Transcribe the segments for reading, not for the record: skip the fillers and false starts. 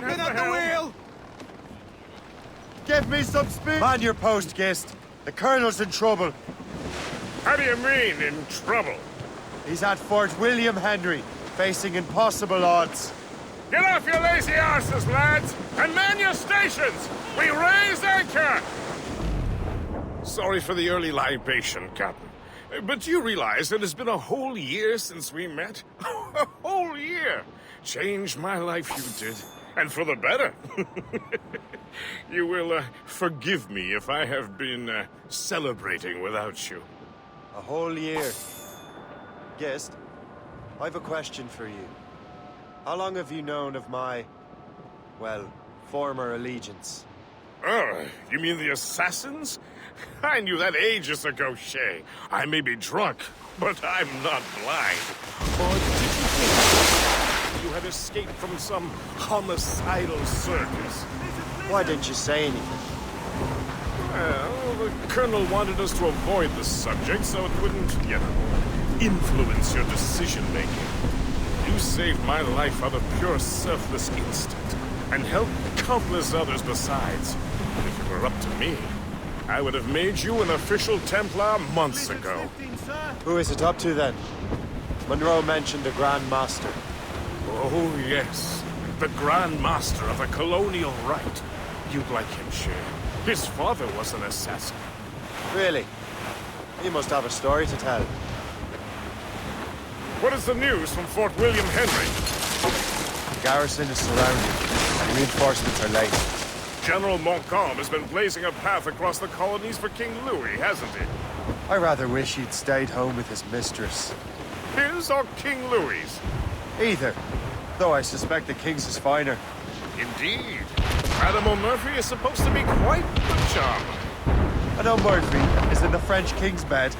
Captain at the wheel! Give me some speed! Man your post, Gist. The Colonel's in trouble. How do you mean, in trouble? He's at Fort William Henry, facing impossible odds. Get off your lazy arses, lads, and man your stations! We raise anchor! Sorry for the early libation, Captain. But do you realize it has been a whole year since we met? A whole year! Changed my life, you did. And for the better. You will forgive me if I have been celebrating without you. A whole year. Gist, I've a question for you. How long have you known of my, well, former allegiance? Oh, you mean the assassins? I knew that ages ago, Shay. I may be drunk, but I'm not blind. Or did you think you had escaped from some homicidal circus? Why didn't you say anything? Well, the Colonel wanted us to avoid the subject so it wouldn't, influence your decision-making. You saved my life out of pure selfless instinct, and helped countless others besides. If it were up to me, I would have made you an official Templar months ago. Who is it up to then? Monroe mentioned the Grand Master. Oh, yes. The Grand Master of the Colonial Rite. You'd like him, Shay. His father was an assassin. Really? He must have a story to tell. What is the news from Fort William Henry? The garrison is surrounded, and reinforcements are late. General Montcalm has been blazing a path across the colonies for King Louis, hasn't he? I rather wish he'd stayed home with his mistress. His or King Louis's? Either, though I suspect the king's is finer. Indeed. Madame O'Murphy is supposed to be quite the charmer. I know Murphy is in the French king's bed.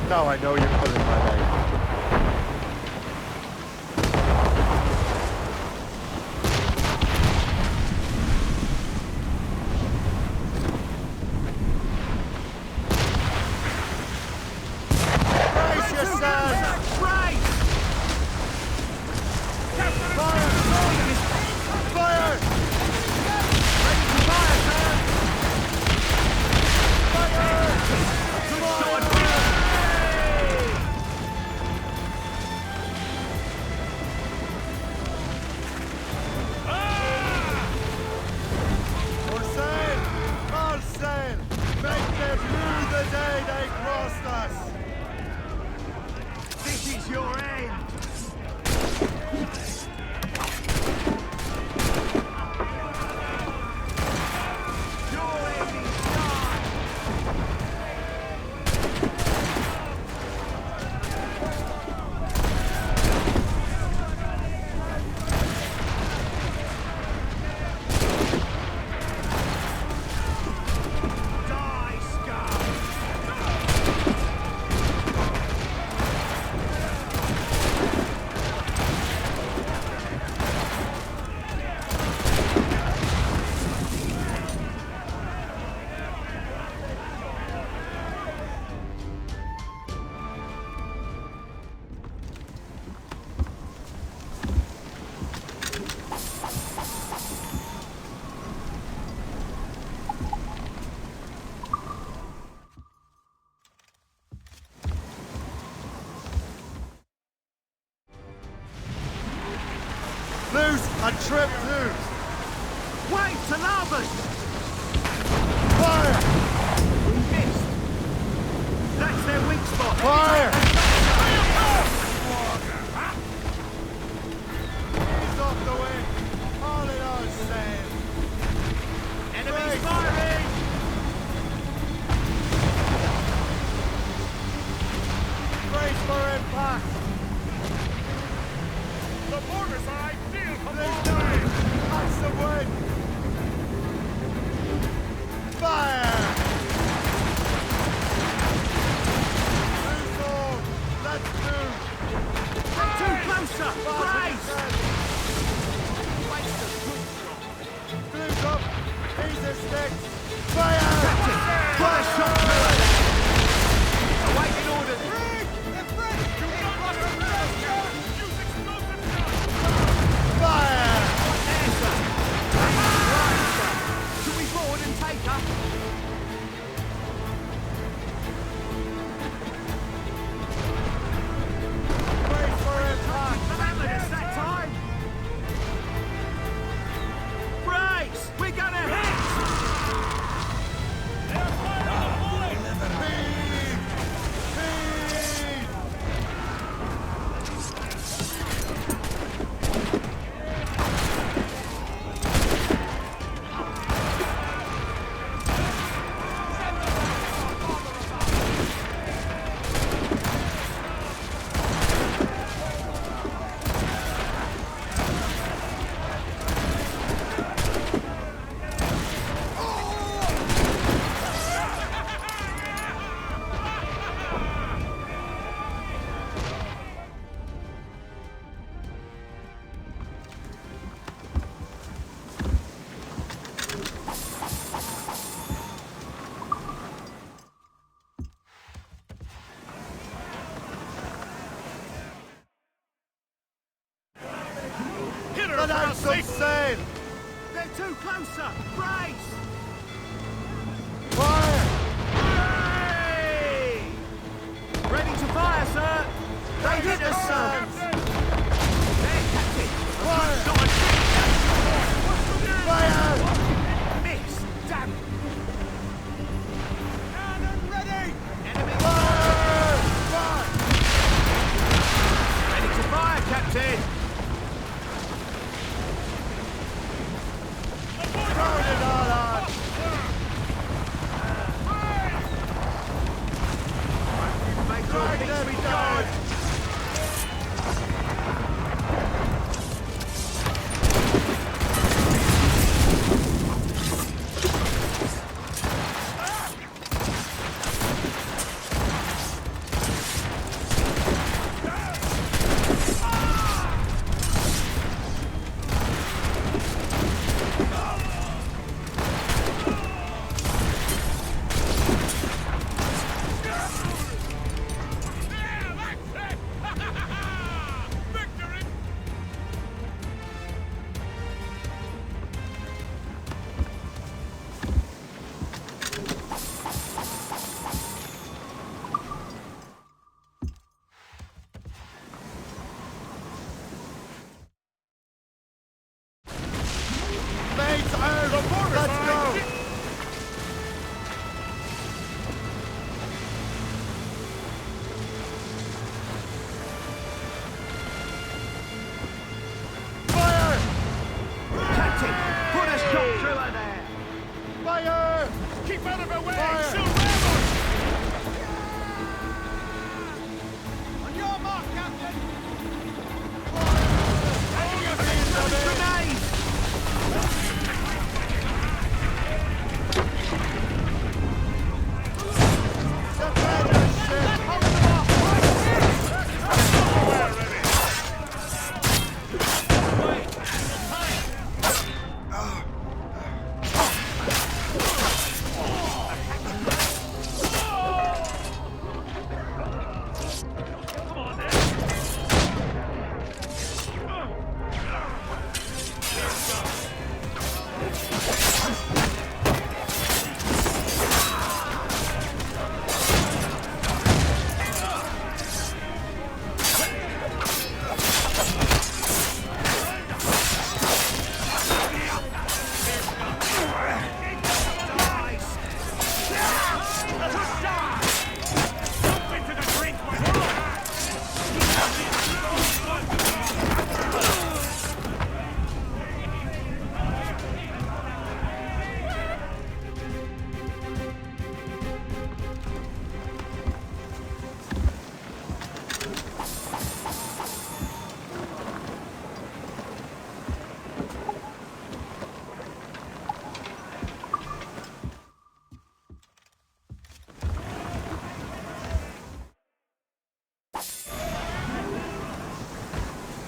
Now I know you're pulling my leg. Loose and trip loose! Wait, to larboard! Fire! We missed. That's their weak spot. Fire! He's off the wind. All in our sail. Enemies firing! Brace for impact! The borders are ideal for There's warfare. no lots of wind! Fire! Move on! Let's move! Too closer! Brace! Blue's up! He's a stick! Fire! Captain! Put a shot through it! Awaiting orders! Fire! insane! They're too close, sir! Brace! Fire! Hey! Ready to fire, sir! They hit us, sir! There, Captain! Fire! Not a trick! Fire! Miss! Damn it! Cannon ready! Enemy Fire! Fire! ready to fire, Captain! Turn it all on! Make your Drag peace them be down! done! Mates out! Let's go! Fire! Captain, put a shot through her there! Fire! Keep out of her way! Fire! She'll ram us! On your mark, Captain! Grenade! Grenades! Defend your ship! Hold them off!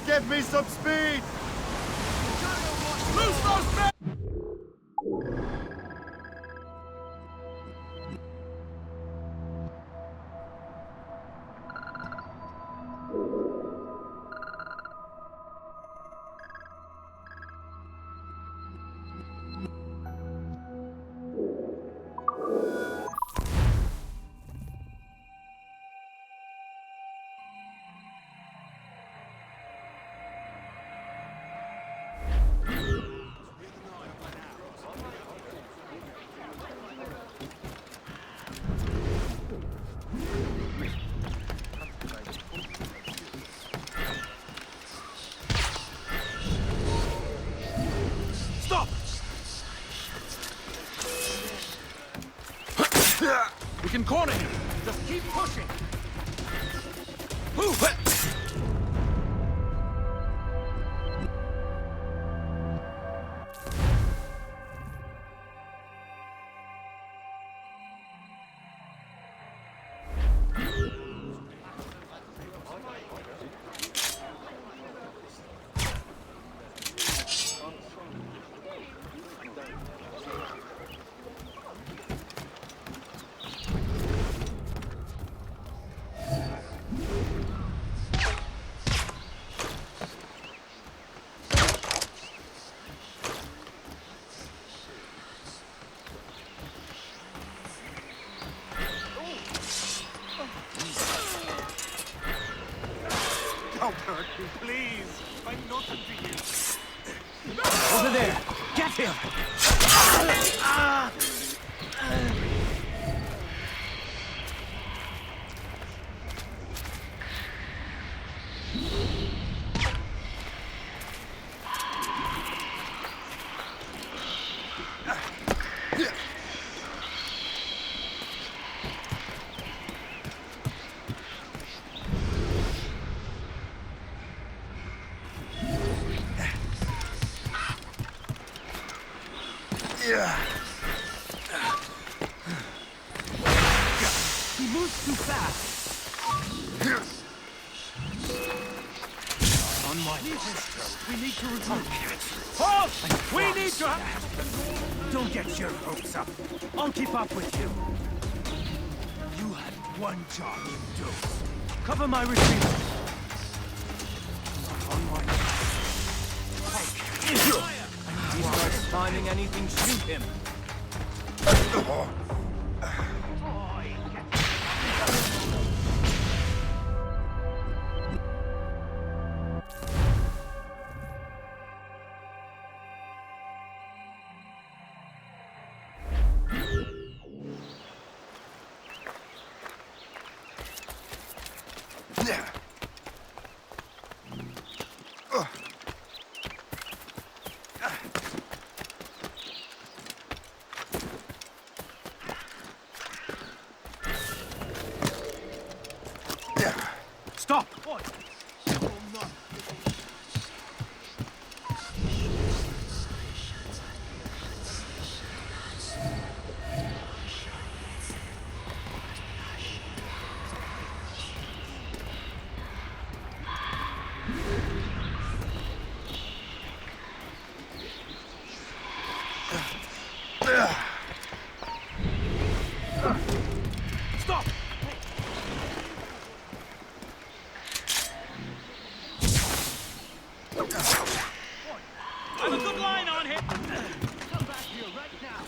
Give me some speed! Loose those men! Stop! We can corner him. Just keep pushing! Move! Don't hurt me, please. I'm nothing to you. Over there! Get him! He moves too fast. On my we need to recruit. Halt! We need to. Don't get your hopes up. I'll keep up with you. You had one job to do. Cover my retreat. On my If he starts finding anything, shoot him. Stop! Stop! I have a good line on him! Come back here right now!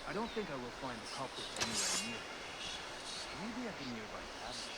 I don't think I will find the culprit anywhere near. Maybe at the nearby cabin.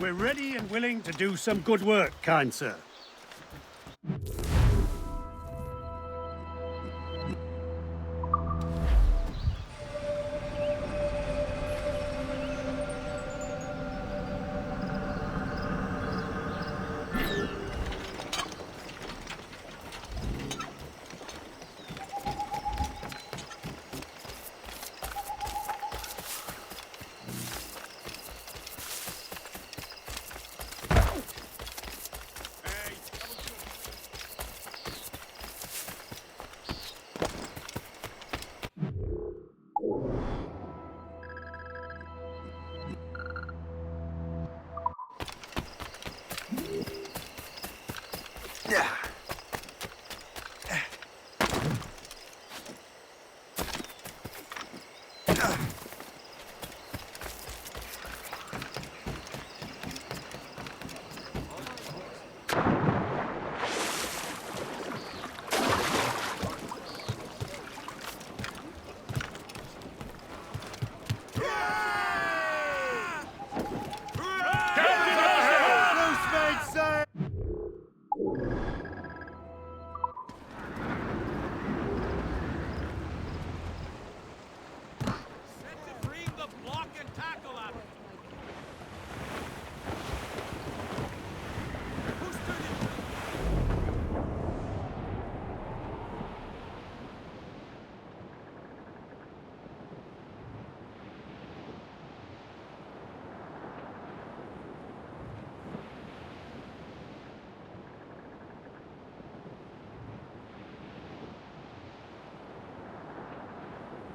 We're ready and willing to do some good work, kind sir.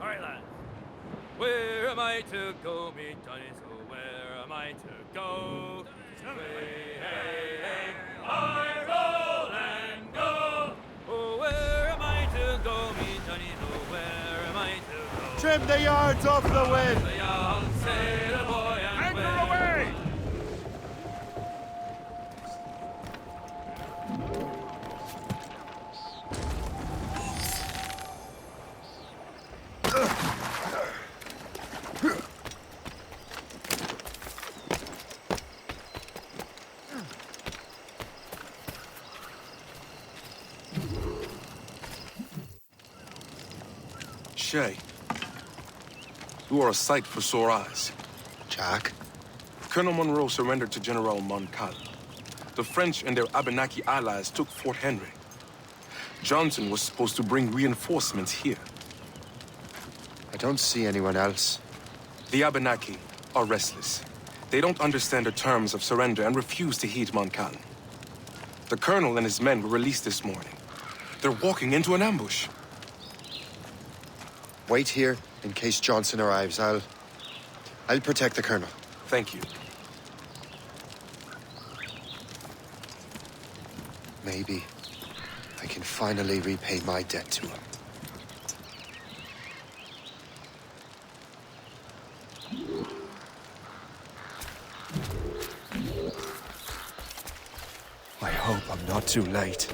All right, lads. Where am I to go, me Johnny? So where am I to go? Hey, hey, hey, I roll and go. Oh, where am I to go, me Johnny? So where am I to go? Trim the yards off the wind! The young sailor boy and Anchor away! Shay, you are a sight for sore eyes. Jack? Colonel Monroe surrendered to General Montcalm. The French and their Abenaki allies took Fort Henry. Johnson was supposed to bring reinforcements here. I don't see anyone else. The Abenaki are restless. They don't understand the terms of surrender and refuse to heed Montcalm. The colonel and his men were released this morning. They're walking into an ambush. Wait here in case Johnson arrives. I'll protect the colonel. Thank you. Maybe I can finally repay my debt to him. I hope I'm not too late.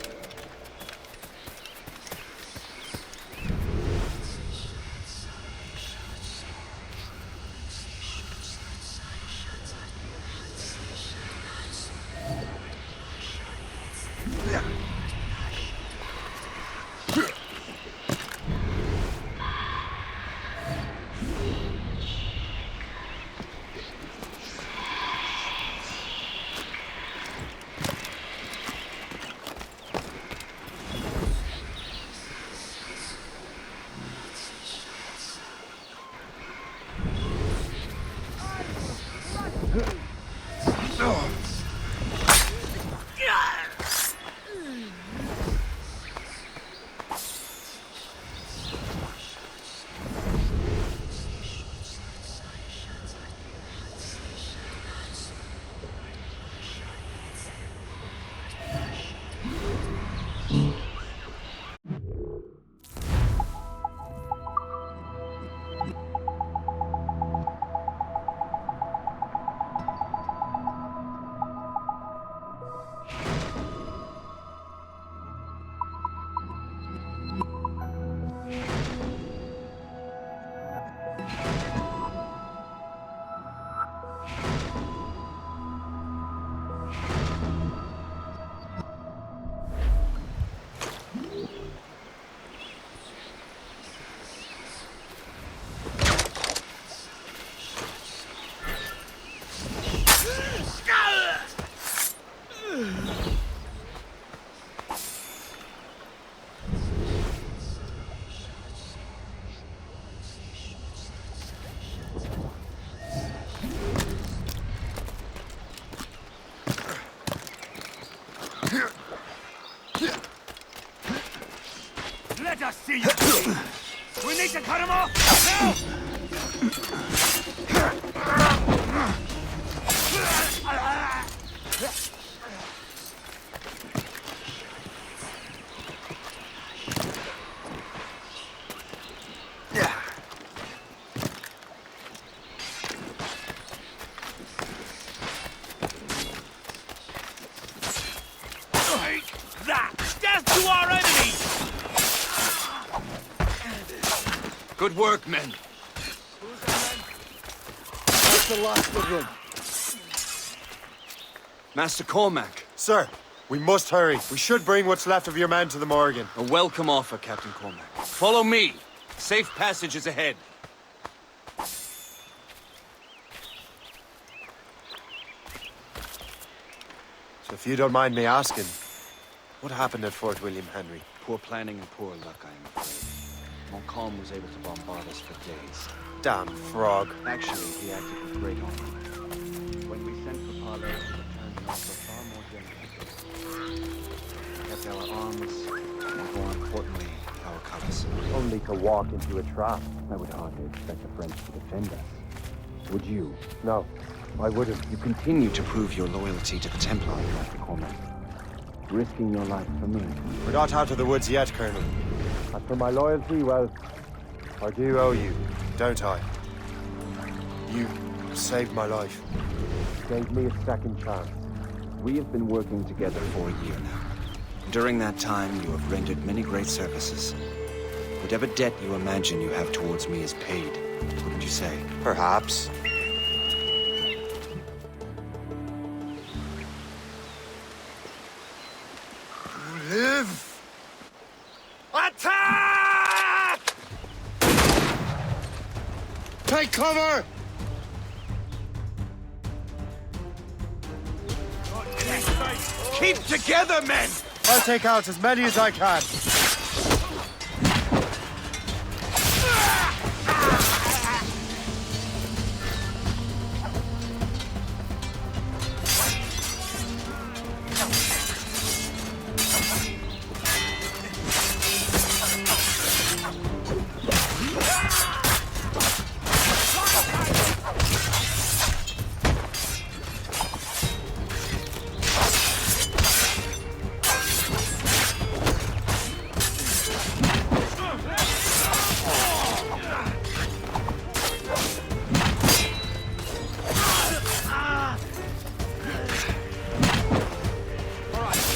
him off! Now! That! Death to our enemies! Good work, men. That's the last of them. Master Cormac, Sir, we must hurry. We should bring what's left of your men to the Morgan. a welcome offer, Captain Cormac. Follow me. Safe passage is ahead. So if you don't mind me asking, what happened at Fort William Henry? Poor planning and poor luck, I am afraid. Montcalm was able to bombard us for days. Damn frog. Actually, he acted with great honor. When we sent for Parley, he returned an offer far more generous. He kept our arms, and more importantly, our colours. Only to walk into a trap. I would hardly expect the French to defend us. Would you? No, I wouldn't. You continue to prove your loyalty to the Templars, Master Cormac. Risking your life for me. We're not out of the woods yet, Colonel. As for my loyalty, well, I do owe you, don't I? You saved my life. gave me a second chance. We have been working together for a year now. During that time, you have rendered many great services. Whatever debt you imagine you have towards me is paid, wouldn't you say? Perhaps. Live! Attack! Take cover! Keep together, men! I'll take out as many as I can.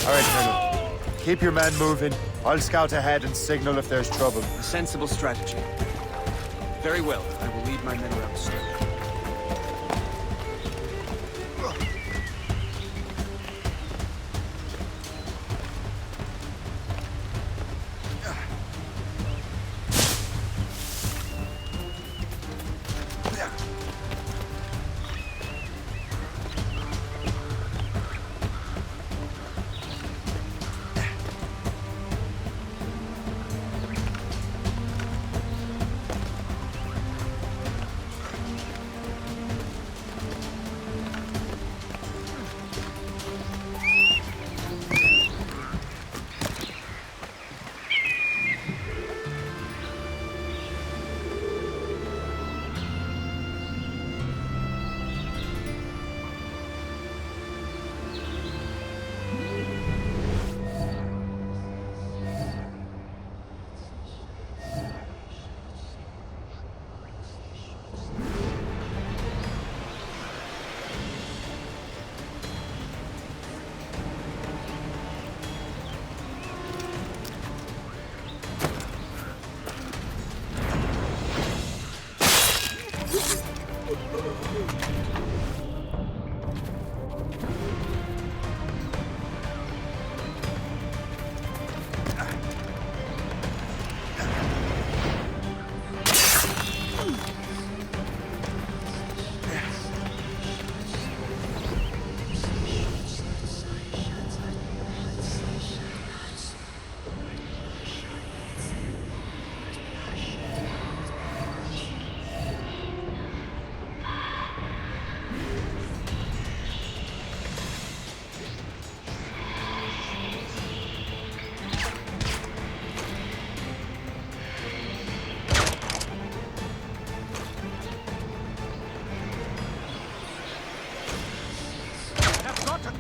All right, Colonel. Keep your men moving. I'll scout ahead and signal if there's trouble. A sensible strategy. Very well. I will lead my men around the circle.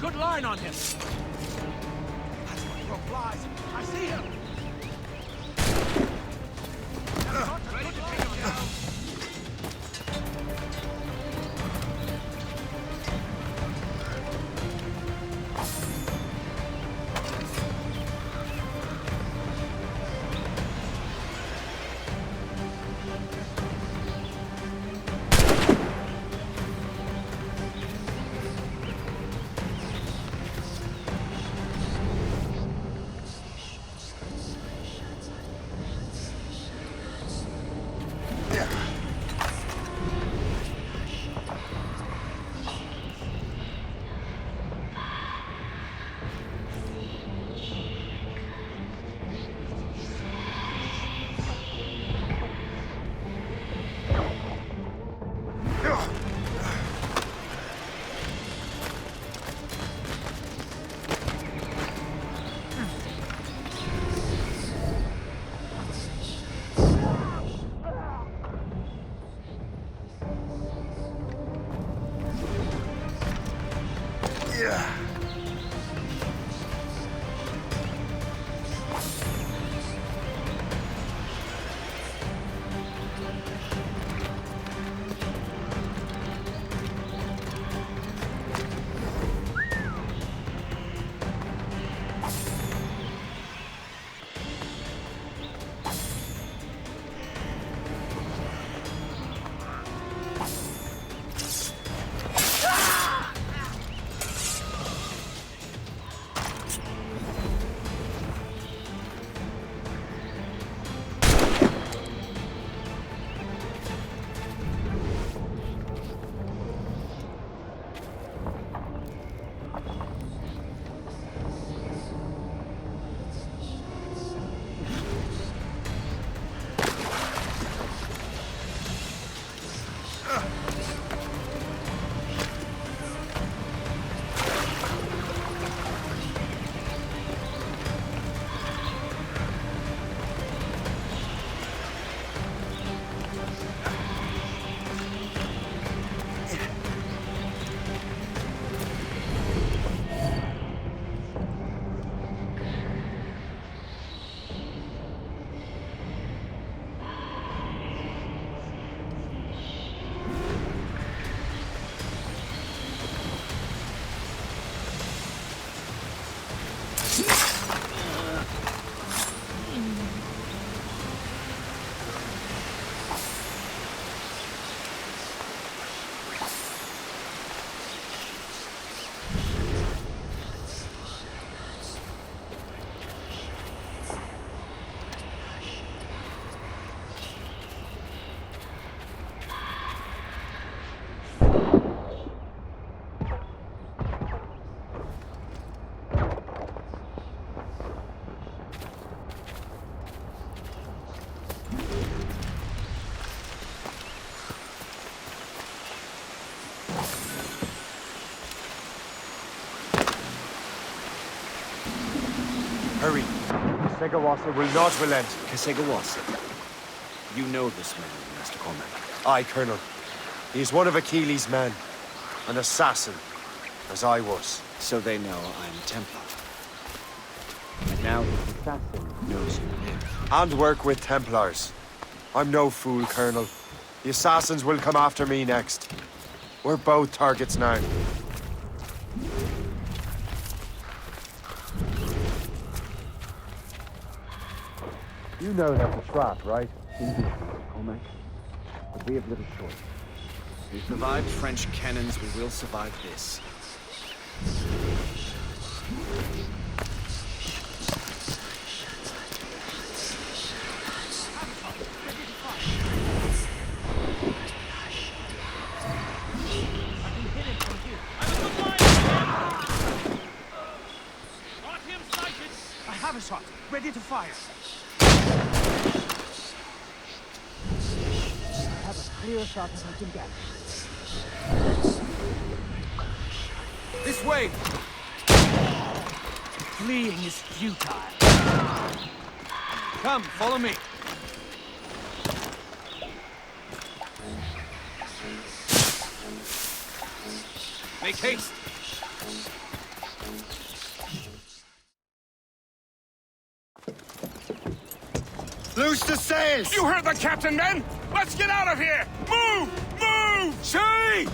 Good line on him. That's what your flies. I see him. Ready to take him down. Hurry. Segawasa will not relent. Kesegawasa. You know this man, Master Cormac. Aye, Colonel. He is one of Achilles' men. An assassin, as I was. So they know I'm Templar. And now this assassin knows you live. And work with Templars. I'm no fool, Colonel. The assassins will come after me next. We're both targets now. You know that's a trap, right? Indeed, Mr. Cormac. But we have little choice. We survived French cannons, we will survive this. I have a shot, ready to fire. I have a clear shot as I can get. This way! Fleeing is futile. Come, follow me. Make haste. Loose the sails! You heard the captain, men! Let's get out of here! Move! Move! See!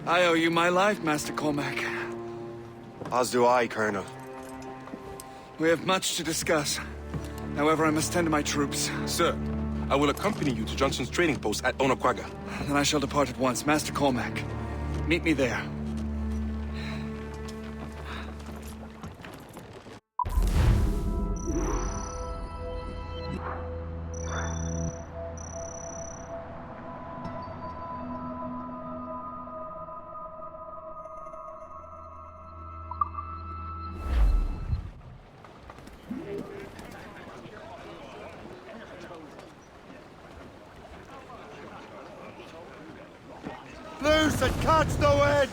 I owe you my life, Master Cormac. As do I, Colonel. We have much to discuss. However, I must tend to my troops. Sir, I will accompany you to Johnson's trading post at Onokwaga. Then I shall depart at once. Master Cormac, meet me there. Loose and catch the wind!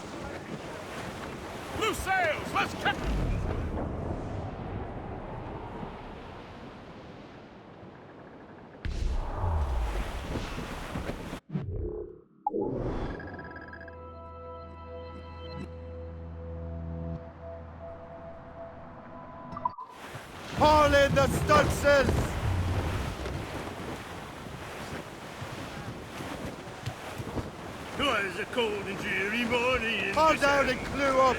Loose sails! Let's catch... Haul in the stunsails! Oh, it's a cold and dreary morning. Haul down and clew up!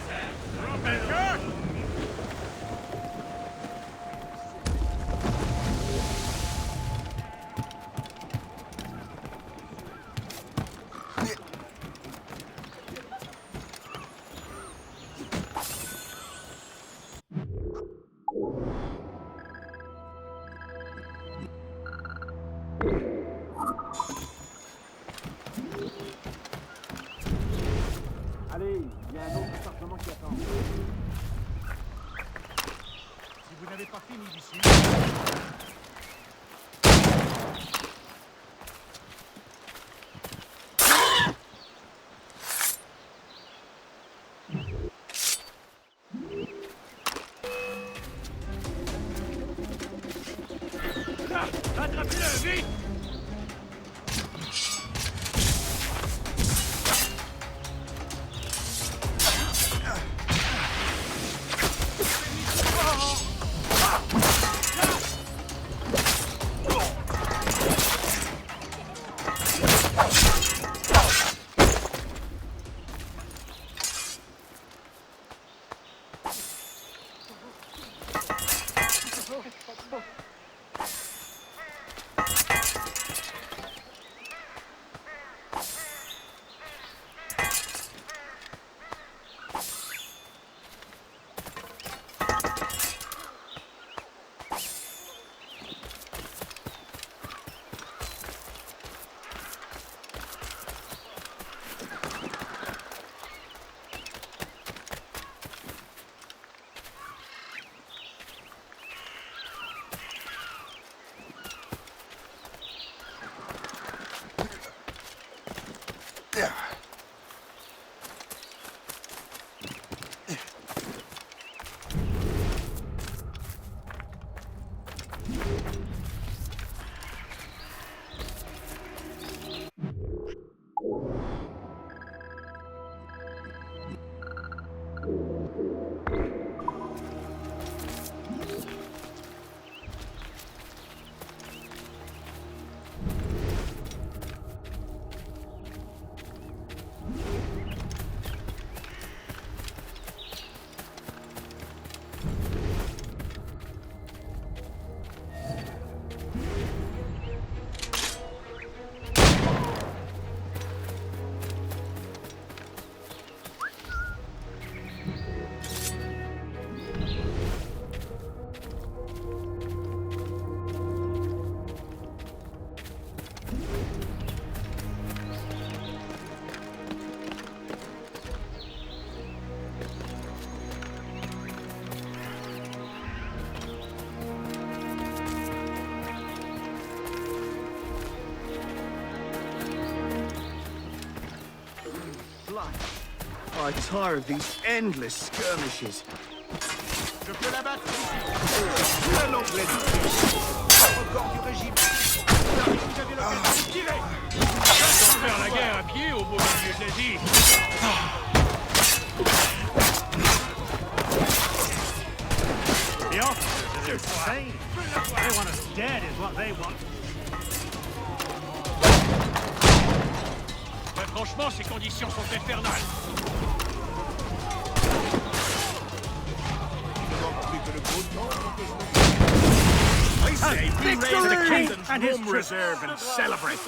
Allez, il y a un autre département qui attend. Si vous n'avez pas fini d'ici... Attrapez-le, vite! I tire of these endless skirmishes. Je peux la battre ici. Un anglais de plus. Encore du régime. Tirez! Faire la guerre à pied au beau milieu de la vie. The officers are insane. They want us dead is what they want. Mais franchement, ces conditions sont infernales. I say we raise the kingdom's room reserve and celebrate.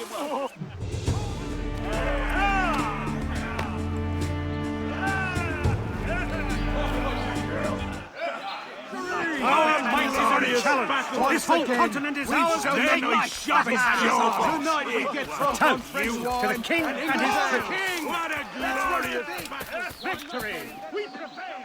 Our might is under challenge. This whole continent is ours. Then I shove it at you. Tonight we get from you to the king and his king. What a glorious victory! We prevail.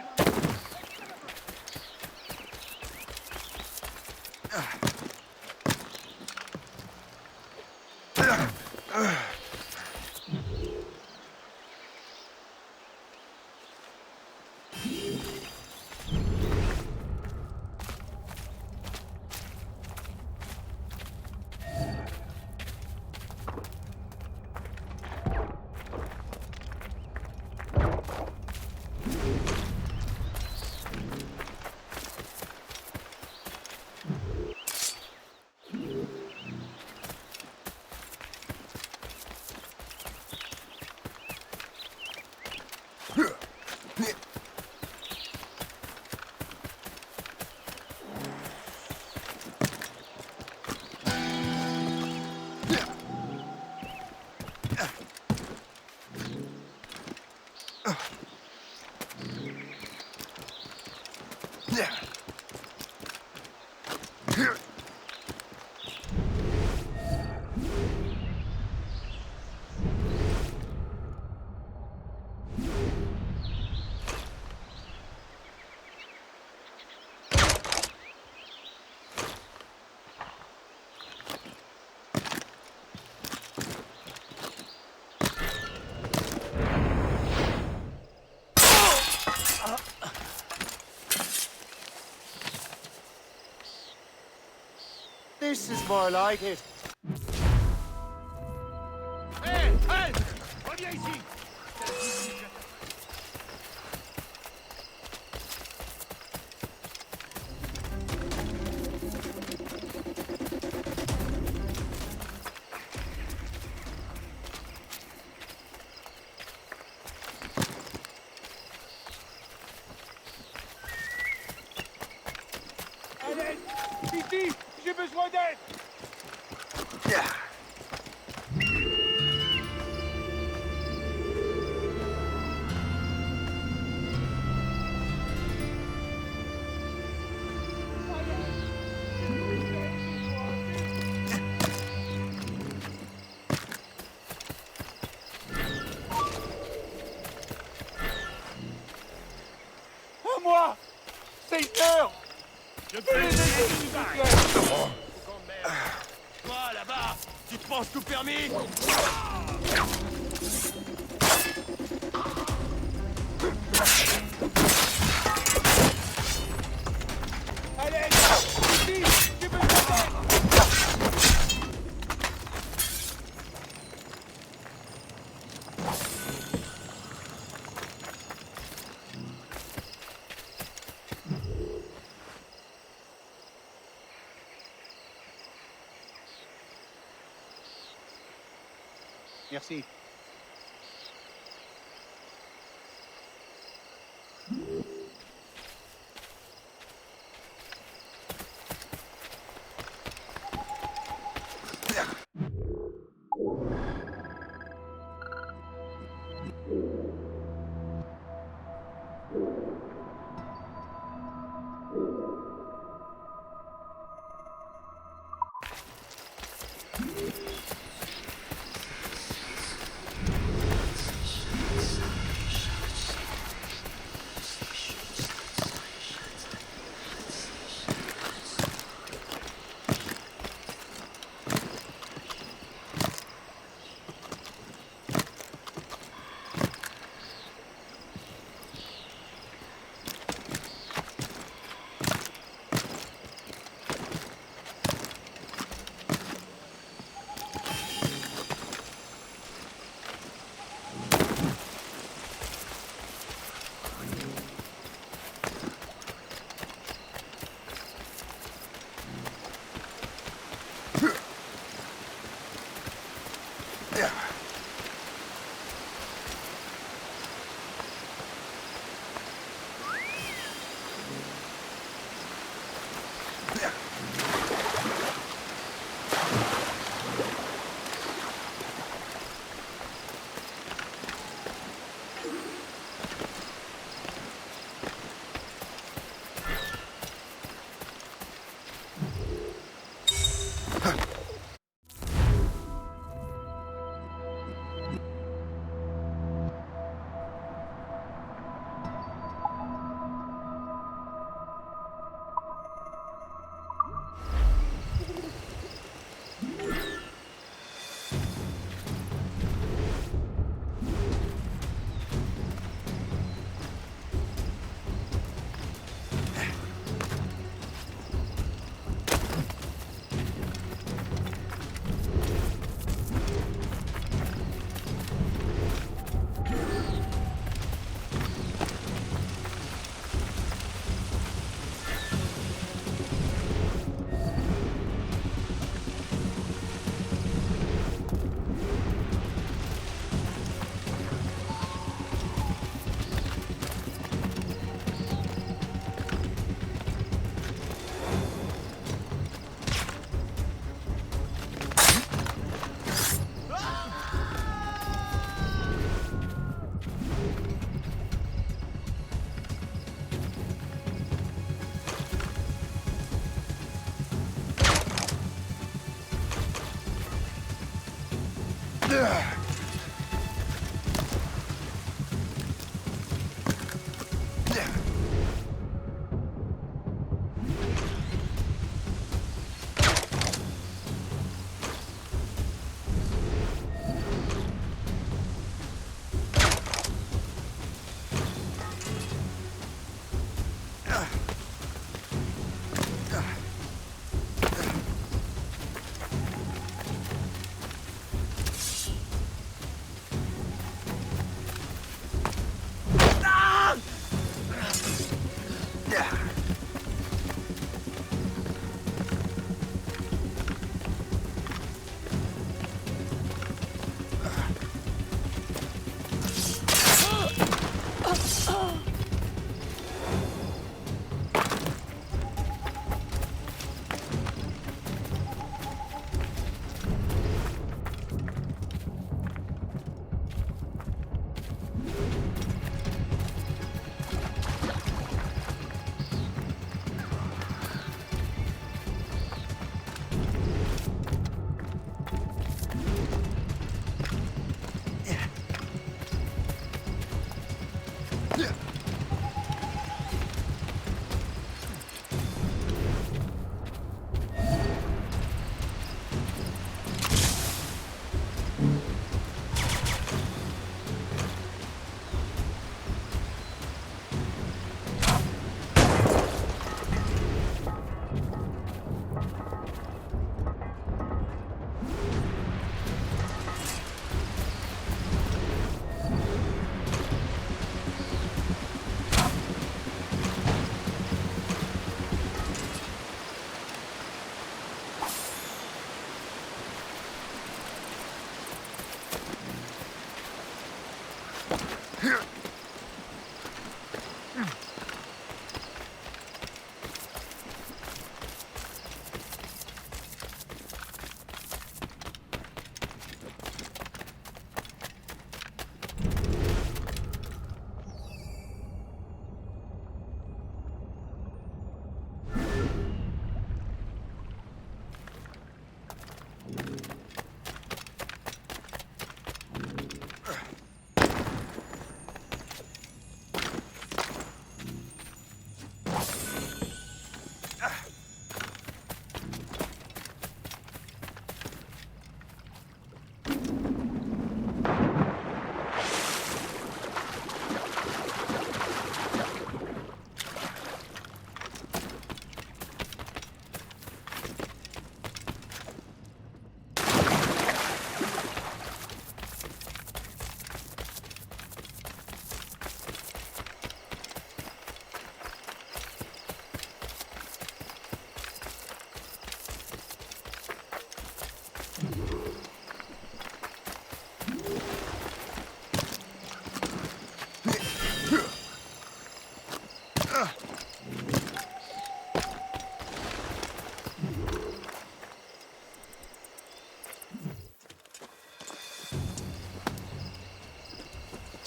This is more like it. Hé, halt! Reviens ici! Allez! Ici! J'ai besoin d'aide! À moi! C'est une heure! Je peux les aider! Toi, là-bas, tu te penses tout permis? Allez, ici, tu peux t'aider! Merci.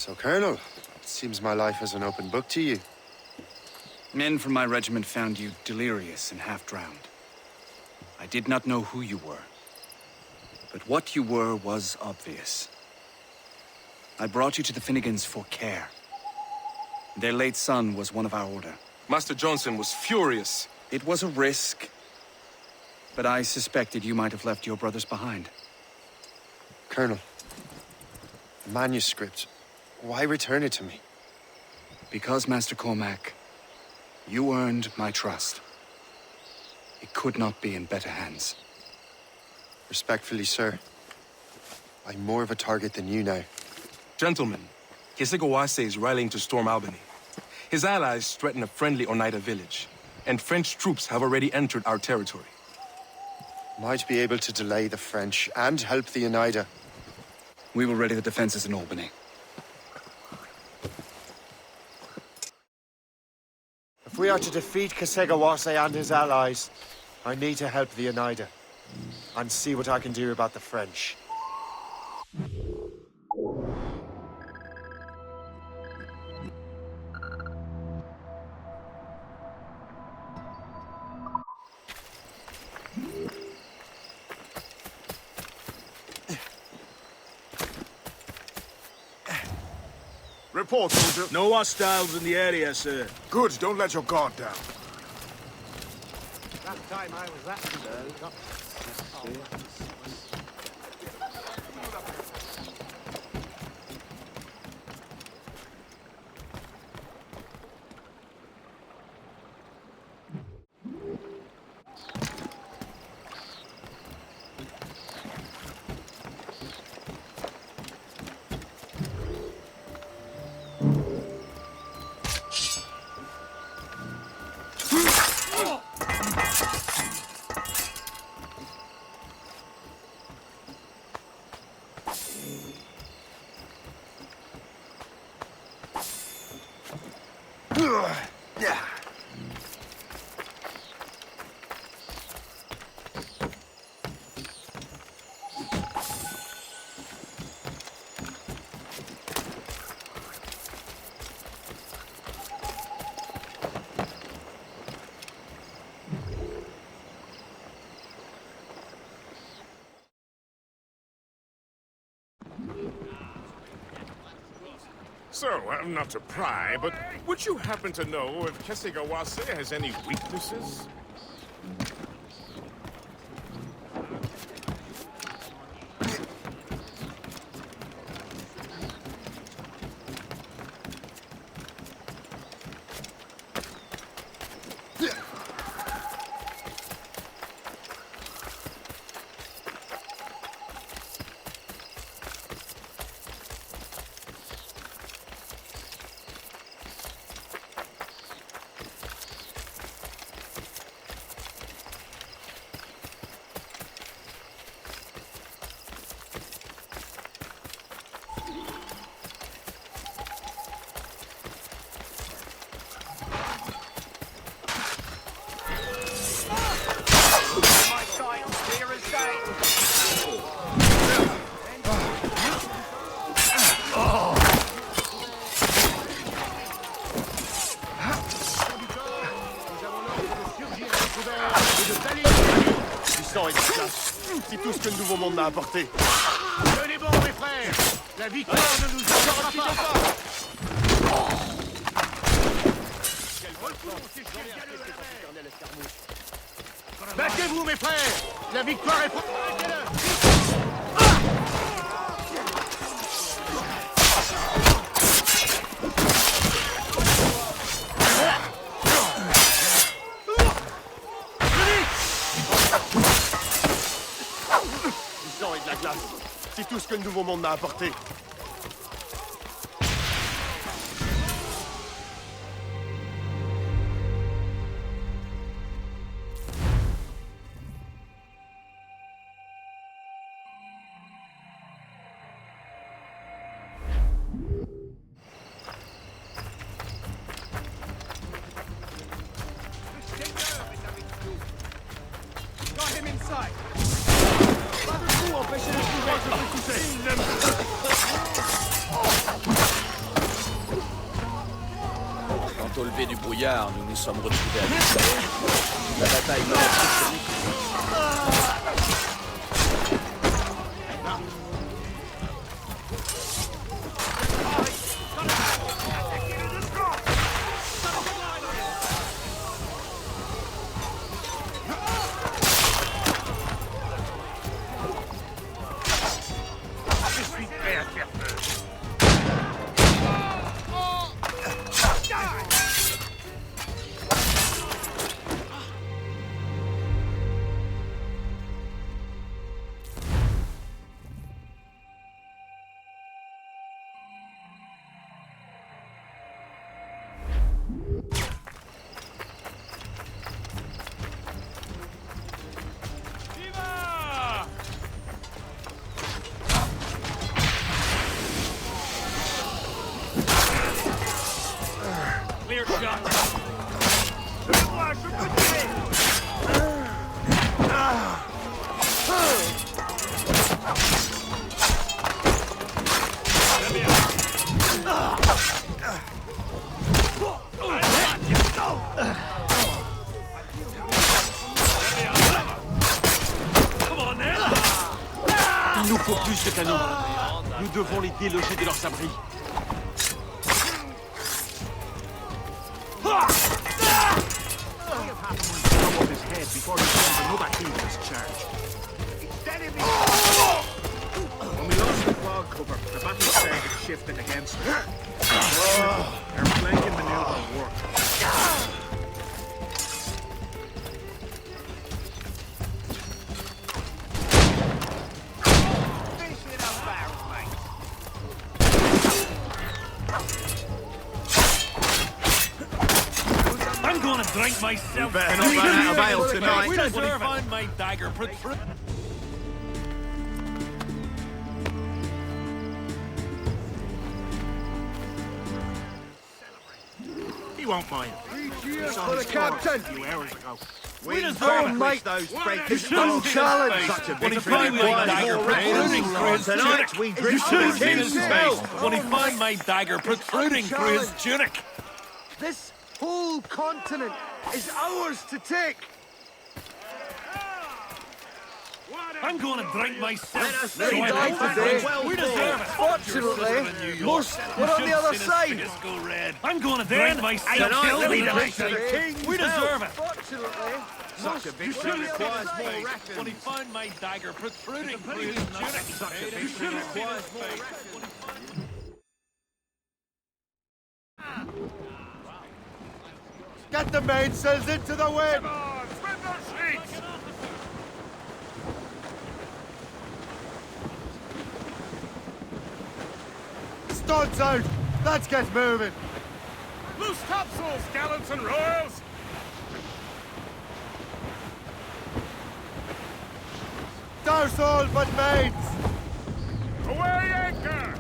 So, Colonel, it seems my life is an open book to you. Men from my regiment found you delirious and half-drowned. I did not know who you were, but what you were was obvious. I brought you to the Finnegans for care. Their late son was one of our order. Master Johnson was furious. It was a risk, but I suspected you might have left your brothers behind. Colonel, the manuscript. Why return it to me? Because, Master Cormac, you earned my trust. It could not be in better hands. Respectfully, sir. I'm more of a target than you now. Gentlemen, Kesegoase is rallying to storm Albany. His allies threaten a friendly Oneida village, and French troops have already entered our territory. Might be able to delay the French and help the Oneida. We will ready the defenses in Albany. If we are to defeat Kesegawase and his allies, I need to help the Oneida and see what I can do about the French. report, soldier. No hostiles in the area, sir. Good, don't let your guard down. Last time I was at So, not to pry, but would you happen to know if Kesigawase has any weaknesses? C'est tout ce que le nouveau monde m'a apporté. Tenez bon, mes frères. La victoire ne nous échappera pas. Battez-vous, mes frères. La victoire est proche. C'est tout ce que le nouveau monde m'a apporté. Quant au lever du brouillard, nous nous sommes retrouvés à l'extérieur. La bataille monarchique. Il nous faut plus de canons. Nous devons les déloger de leurs abris. head before he sends another heathen's charge. When we lost the fog cover, the battle started shifting against us. Our flanking maneuver worked. I'm gonna drink myself. Better not run out of ale tonight. We deserve find my dagger. He won't mind. Cheers for the captain! A few hours ago. We deserve it. make those breakers No challenge! such a When he victory. found my dagger protruding through his Tonight tunic. we You drink should have to seen his his face face. when he found my dagger protruding through his tunic. This whole continent is ours to take! I'm gonna drink myself. Let us die today. We deserve it. Fortunately, most were on the other side. I'm gonna drink myself. Tonight, We we deserve it. Fortunately, Such a victory requires more When he rations. found my dagger protruding through his tunic. Such a victory requires more rations. Get the mainsails into the wind! Studs out! Let's get moving! Loose topsails, gallants and royals! Douse all but mains! Away anchor!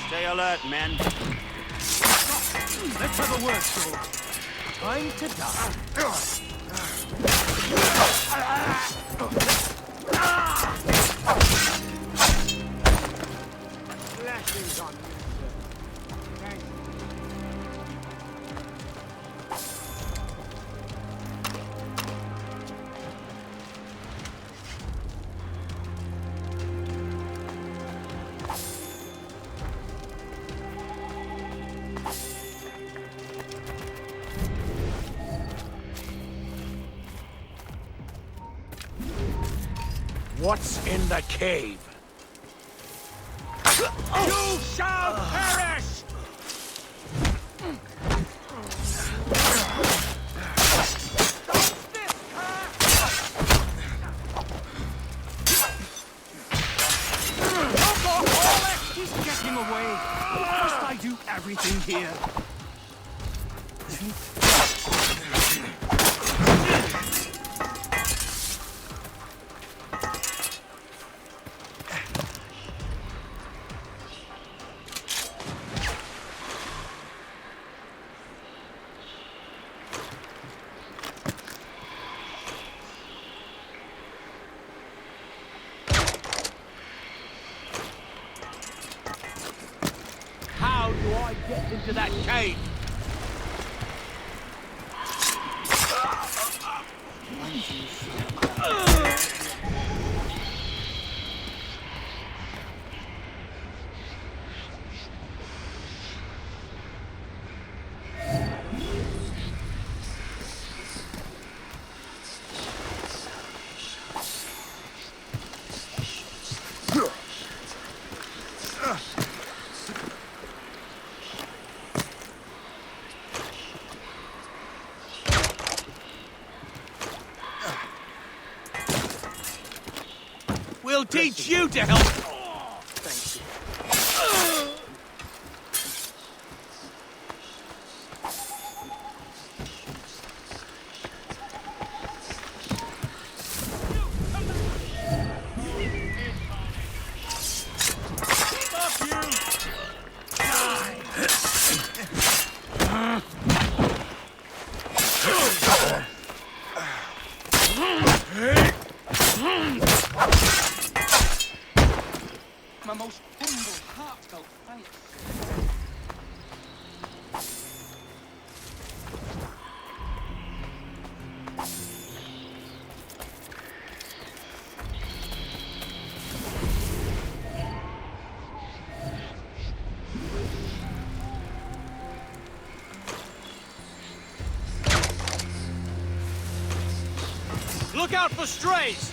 Stay alert, men. Let's have a word, Saul. time to die. Blessings on you, sir. Thank you. What's in the cave? You shall perish! He's getting away. Must I do everything here? How do I get into that cave? We'll teach you to help. my most humble, heartfelt thanks. Look out for strays!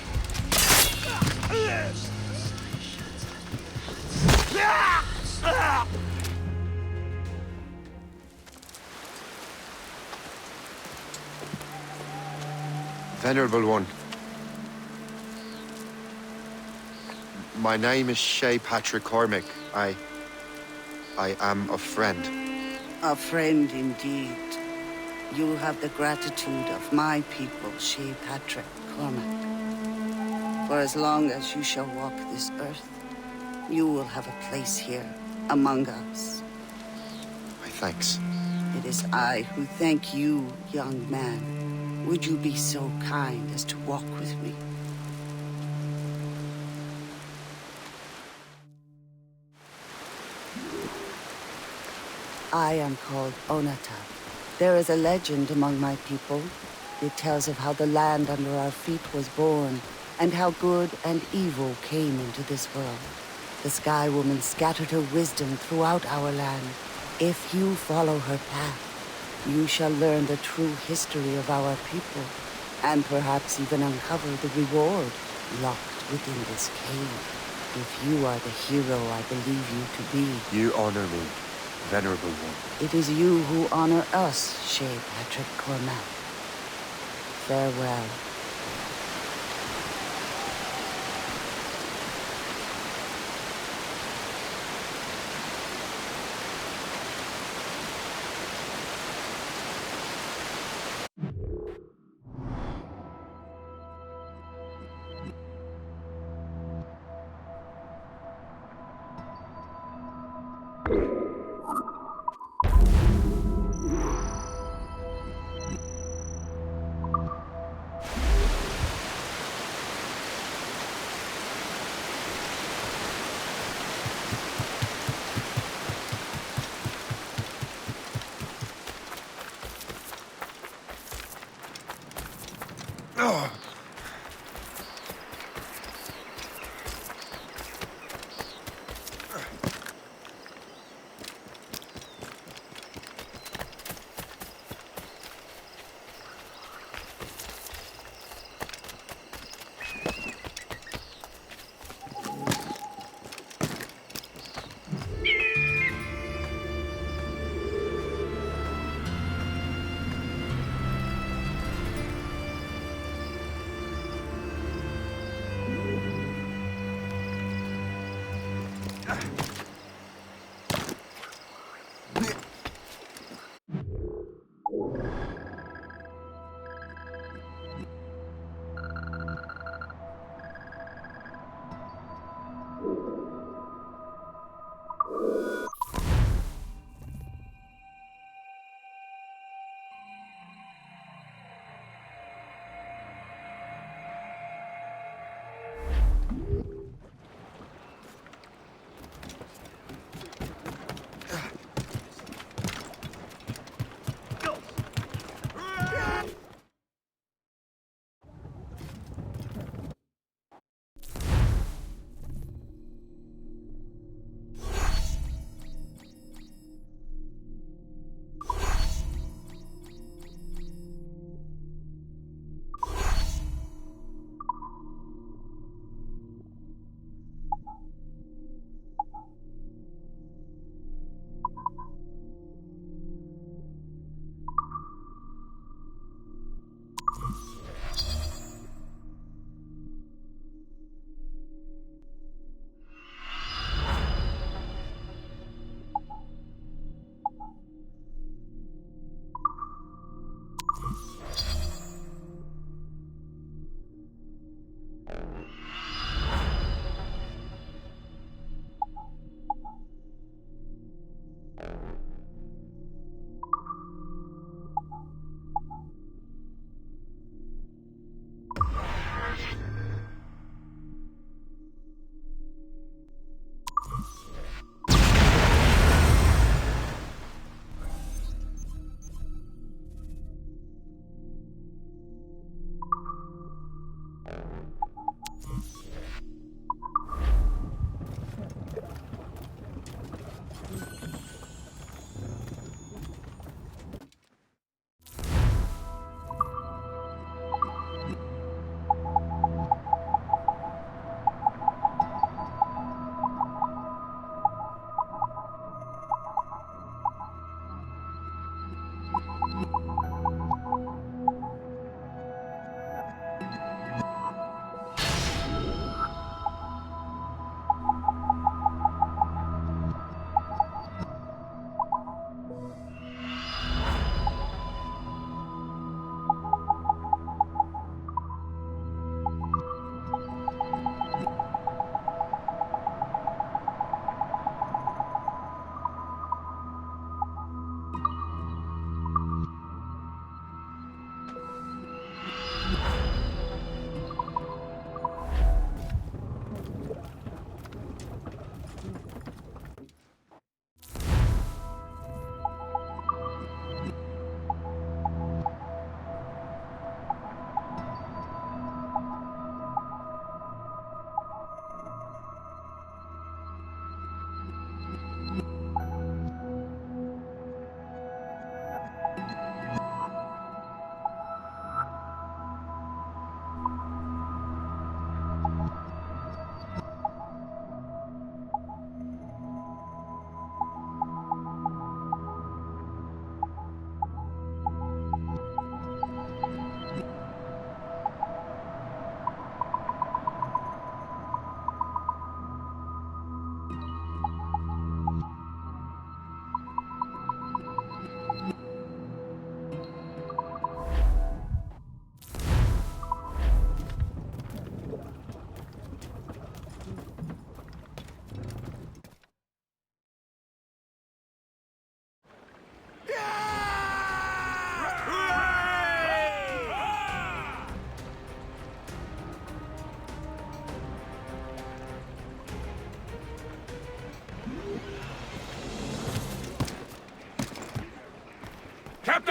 Venerable One, my name is Shay Patrick Cormac. I am a friend. A friend indeed. You have the gratitude of my people, Shay Patrick Cormac. For as long as you shall walk this earth, you will have a place here among us. My thanks. It is I who thank you, young man. Would you be so kind as to walk with me? I am called Onatab. There is a legend among my people. It tells of how the land under our feet was born, and how good and evil came into this world. The Sky Woman scattered her wisdom throughout our land. If you follow her path, you shall learn the true history of our people, and perhaps even uncover the reward locked within this cave. If you are the hero I believe you to be. You honor me, Venerable One. It is you who honor us, Shay Patrick Cormac. Farewell.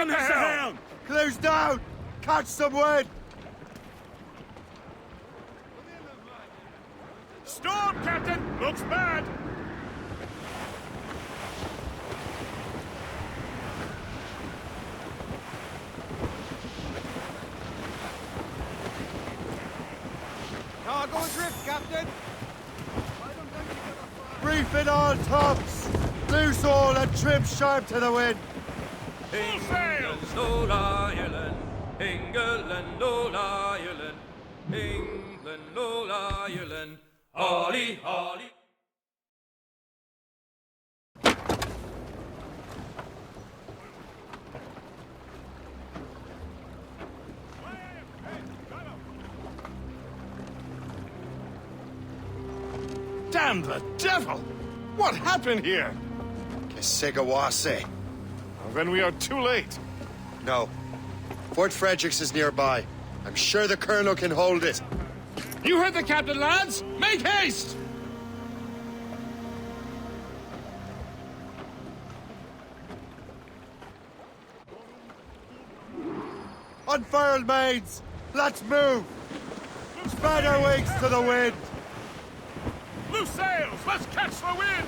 What the hell? Clews down! Catch some wind! Storm, Captain! Looks bad! Cargo adrift, Captain. Reef in all tops! Loose all and trim sharp to the wind! Full sail! Old Ireland, England, old Ireland, England, old Ireland, Holly, Holly. Damn the devil! What happened here? Kesigawase. Well, then we are too late. No. Fort Fredericks is nearby. I'm sure the Colonel can hold it. You heard the captain, lads! Make haste! Unfurl mains! Let's move! Spread our wings to the wind! Loose sails! Let's catch the wind!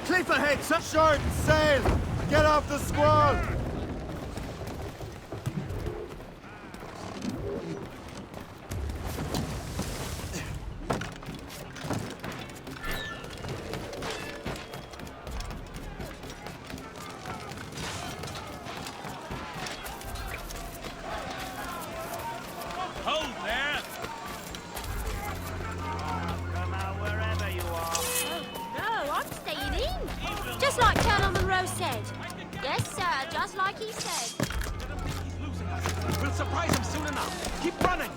Cliff ahead, sir! Shorten sail! Get off the squall! Hold there! Come out wherever you are. No, I'm staying in. Just like Colonel Monroe said. Yes, sir, just like he said. We'll surprise him soon enough. Keep running!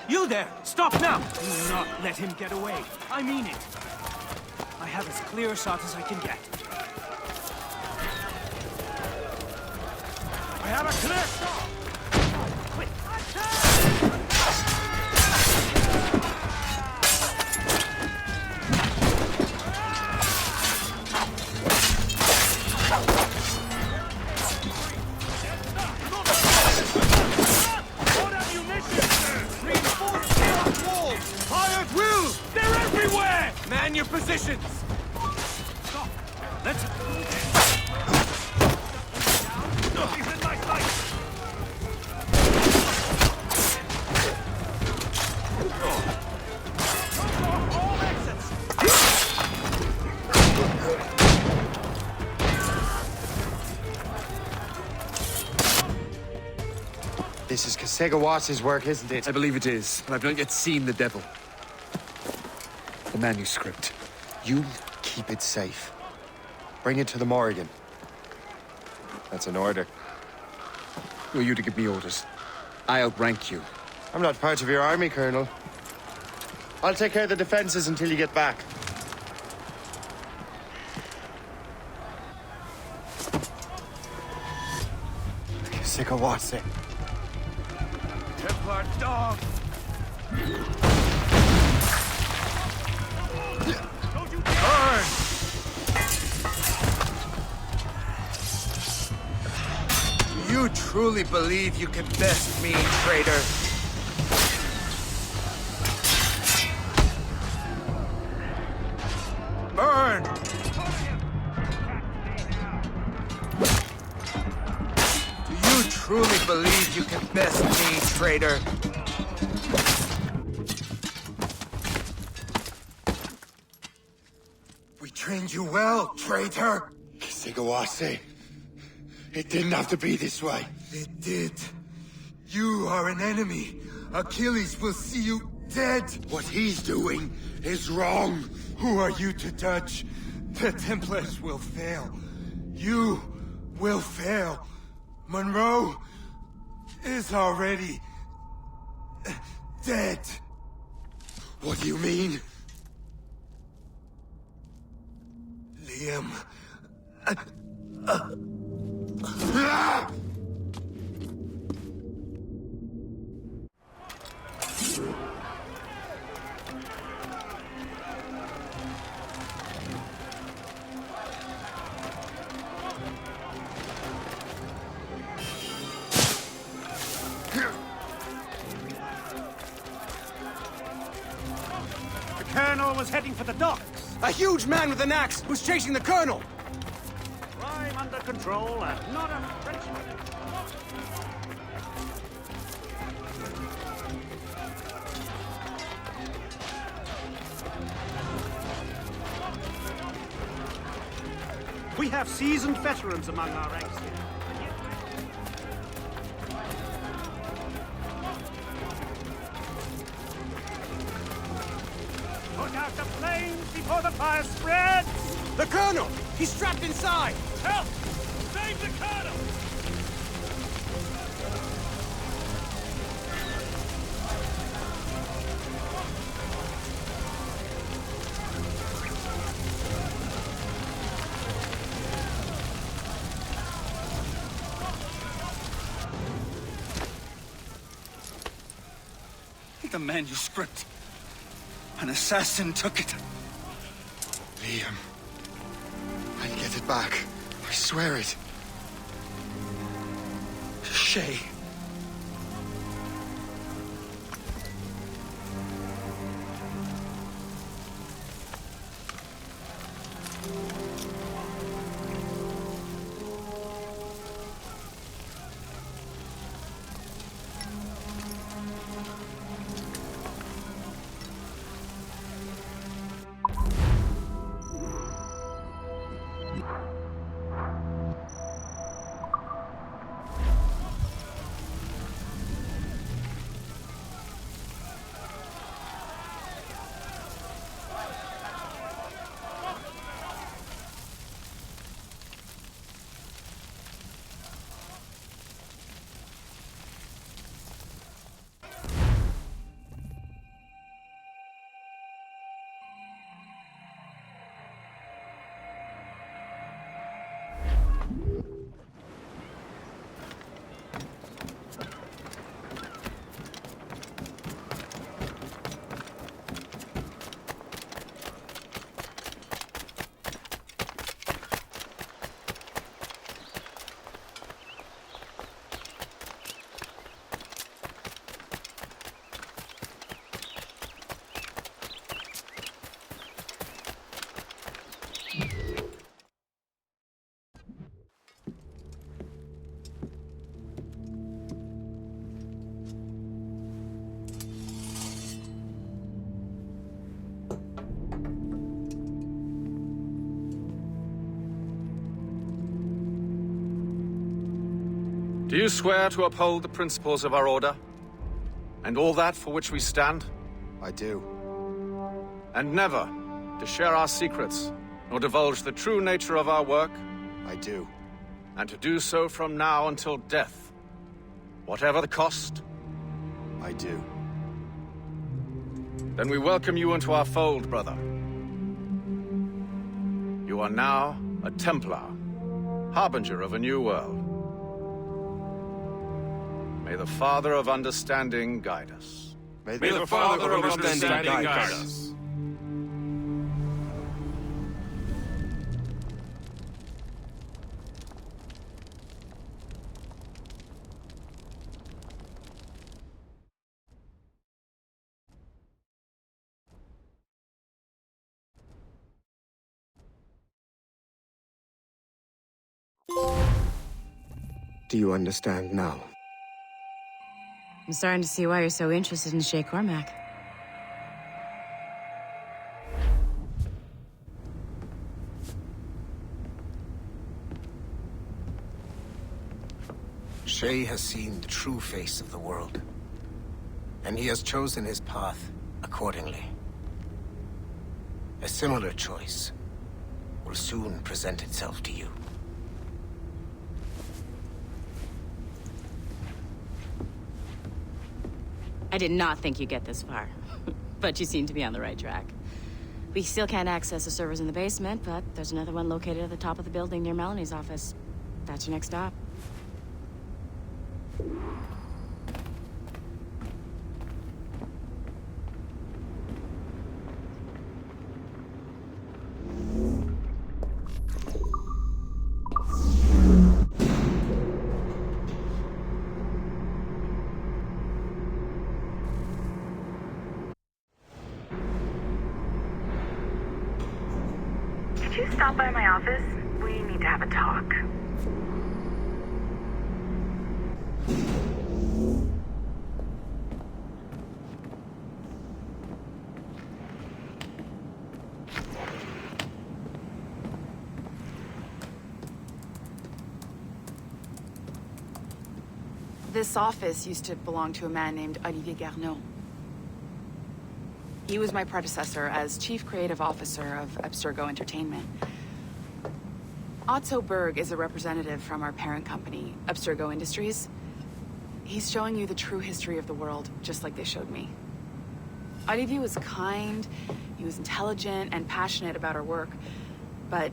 You there! Stop now! Do not let him get away. I mean it. I have as clear a shot as I can get. I have a clear shot! Quick! Man your positions! Stop! Let's... He's in my sight! All exits! This is Kesigawas's work, isn't it? I believe it is, but I've not yet seen the devil. The manuscript. You keep it safe. Bring it to the Morrigan. That's an order. Who are you to give me orders? I outrank you. I'm not part of your army, Colonel. I'll take care of the defenses until you get back. Kesigawase. Templar dog! Burn! You truly believe you can best me, traitor? Burn! Do you truly believe you can best me, traitor? We trained you well, traitor! Kesigawase. It didn't have to be this way. It did. You are an enemy. Achilles will see you dead. What he's doing is wrong. Who are you to judge? The Templars will fail. You will fail. Monroe is already dead. What do you mean? Liam. The Colonel was heading for the docks. A huge man with an axe was chasing the Colonel! Crime under control and not a Frenchman. We have seasoned veterans among our ranks here. Put out the flames before the fire spreads! The Colonel! He's trapped inside! Help! Save the Colonel! The manuscript. An assassin took it. Liam. I'll get it back. I swear it. Shay. Do you swear to uphold the principles of our order? And all that for which we stand? I do. And never to share our secrets, nor divulge the true nature of our work? I do. And to do so from now until death, whatever the cost? I do. Then we welcome you into our fold, brother. You are now a Templar, harbinger of a new world. May the Father of Understanding guide us. May the Father of Understanding guide us. Do you understand now? I'm starting to see why you're so interested in Shay Cormac. Shay has seen the true face of the world, and he has chosen his path accordingly. A similar choice will soon present itself to you. I did not think you'd get this far, but you seem to be on the right track. We still can't access the servers in the basement, but there's another one located at the top of the building near Melanie's office. That's your next stop. Could you stop by my office? We need to have a talk. This office used to belong to a man named Olivier Garneau. He was my predecessor as Chief Creative Officer of Abstergo Entertainment. Otto Berg is a representative from our parent company, Abstergo Industries. He's showing you the true history of the world, just like they showed me. Olivier was kind, he was intelligent and passionate about our work, but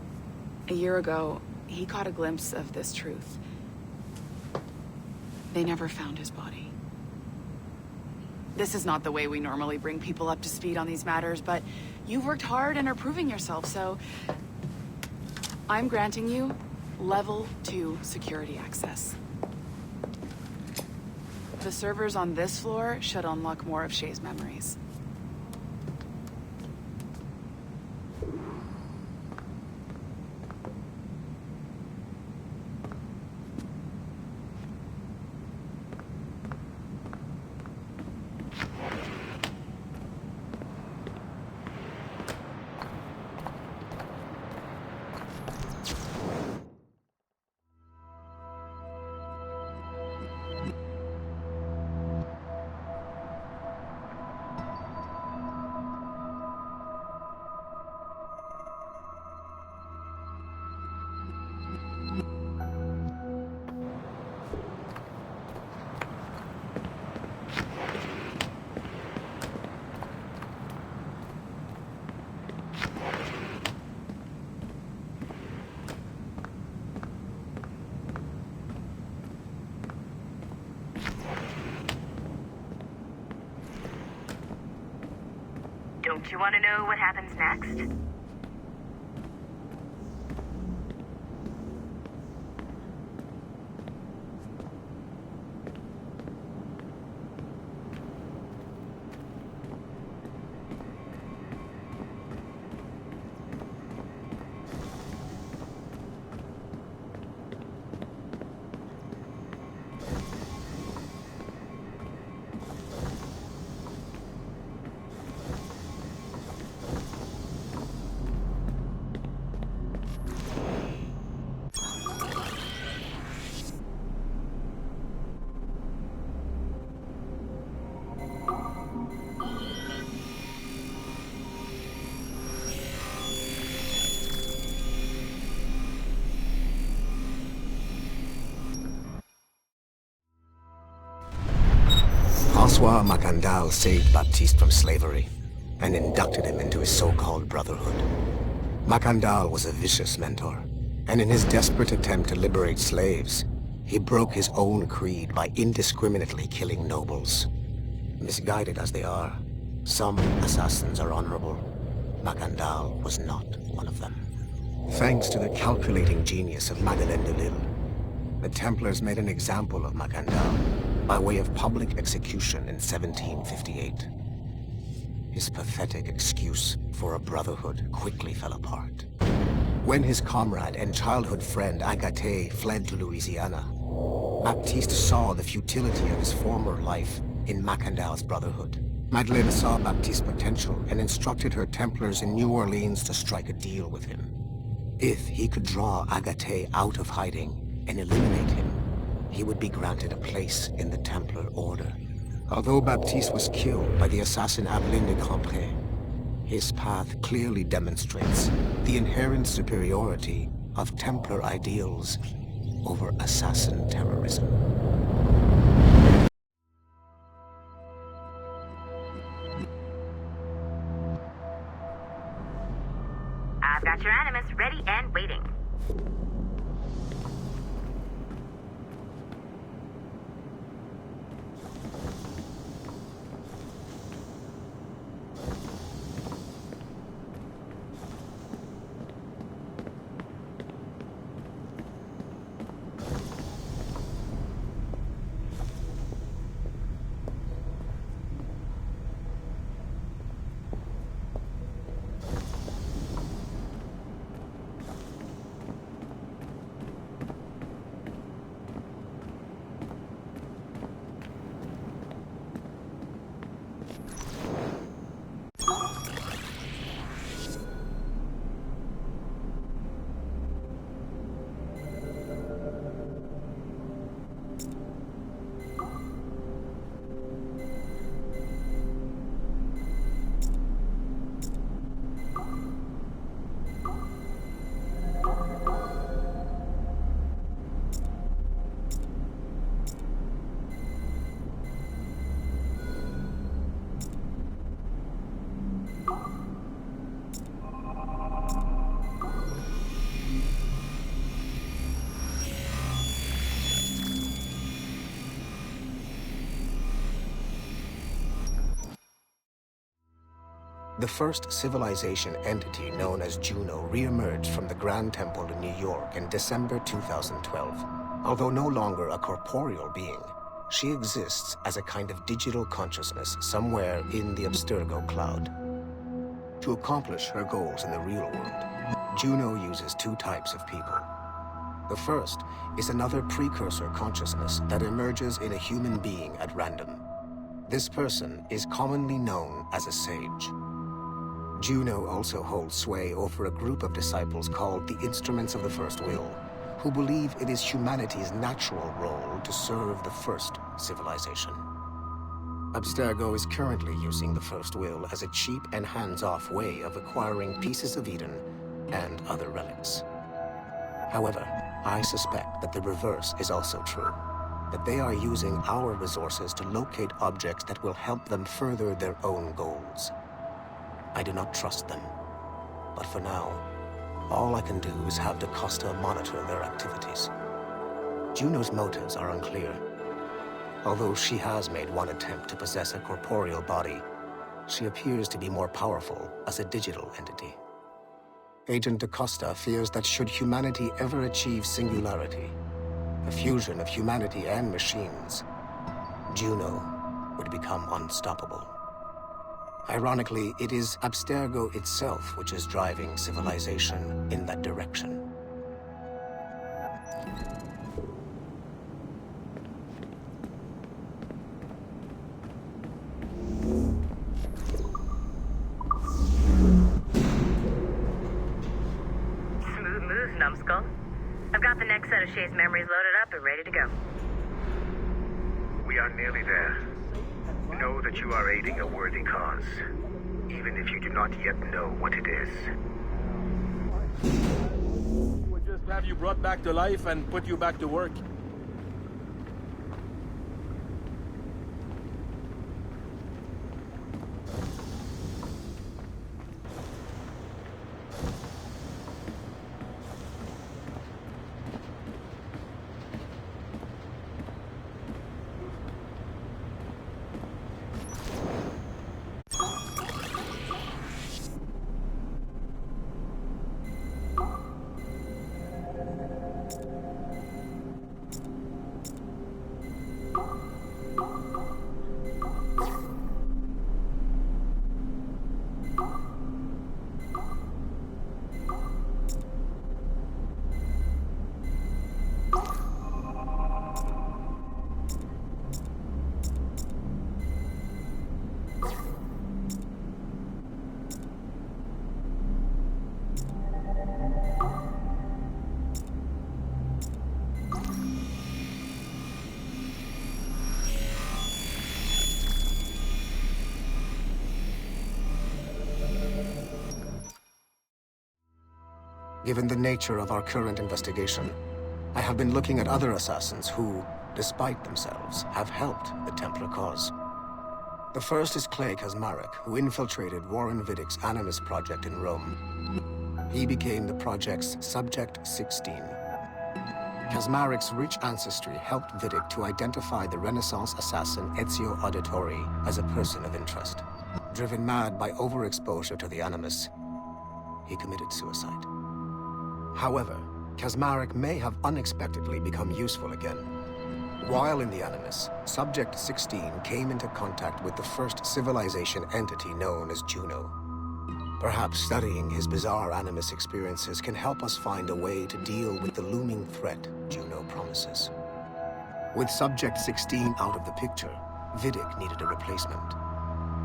a year ago, he caught a glimpse of this truth. They never found his body. This is not the way we normally bring people up to speed on these matters, but you've worked hard and are proving yourself, so I'm granting you Level 2 security access. The servers on this floor should unlock more of Shay's memories. Don't you want to know what happens next? François Macandal saved Baptiste from slavery and inducted him into his so-called brotherhood. Macandal was a vicious mentor, and in his desperate attempt to liberate slaves, he broke his own creed by indiscriminately killing nobles. Misguided as they are, some assassins are honorable. Macandal was not one of them. Thanks to the calculating genius of Madeleine de Lille, the Templars made an example of Macandal by way of public execution in 1758. His pathetic excuse for a brotherhood quickly fell apart. When his comrade and childhood friend Agathe fled to Louisiana, Baptiste saw the futility of his former life in Macandal's brotherhood. Madeleine saw Baptiste's potential and instructed her Templars in New Orleans to strike a deal with him. If he could draw Agathe out of hiding and eliminate him, he would be granted a place in the Templar Order. Although Baptiste was killed by the assassin Abelin de Grandpré, his path clearly demonstrates the inherent superiority of Templar ideals over assassin terrorism. I've got your animus ready and waiting. The first civilization entity known as Juno re-emerged from the Grand Temple in New York in December 2012. Although no longer a corporeal being, she exists as a kind of digital consciousness somewhere in the Abstergo cloud. To accomplish her goals in the real world, Juno uses two types of people. The first is another precursor consciousness that emerges in a human being at random. This person is commonly known as a sage. Juno also holds sway over a group of disciples called the Instruments of the First Will, who believe it is humanity's natural role to serve the first civilization. Abstergo is currently using the First Will as a cheap and hands-off way of acquiring pieces of Eden and other relics. However, I suspect that the reverse is also true, that they are using our resources to locate objects that will help them further their own goals. I do not trust them, but for now, all I can do is have DaCosta monitor their activities. Juno's motives are unclear. Although she has made one attempt to possess a corporeal body, she appears to be more powerful as a digital entity. Agent DaCosta fears that should humanity ever achieve singularity, a fusion of humanity and machines, Juno would become unstoppable. Ironically, it is Abstergo itself which is driving civilization in that direction. Smooth moves, numbskull. I've got the next set of Shay's memories loaded up and ready to go. We are nearly there. Know that you are aiding a worthy cause, even if you do not yet know what it is. We'll just have you brought back to life and put you back to work. Given the nature of our current investigation, I have been looking at other assassins who, despite themselves, have helped the Templar cause. The first is Clay Kaczmarek, who infiltrated Warren Viddick's Animus project in Rome. He became the project's Subject 16. Kaczmarek's rich ancestry helped Viddick to identify the Renaissance assassin Ezio Auditore as a person of interest. Driven mad by overexposure to the Animus, he committed suicide. However, Kaczmarek may have unexpectedly become useful again. While in the Animus, Subject 16 came into contact with the first civilization entity known as Juno. Perhaps studying his bizarre Animus experiences can help us find a way to deal with the looming threat Juno promises. With Subject 16 out of the picture, Viddick needed a replacement.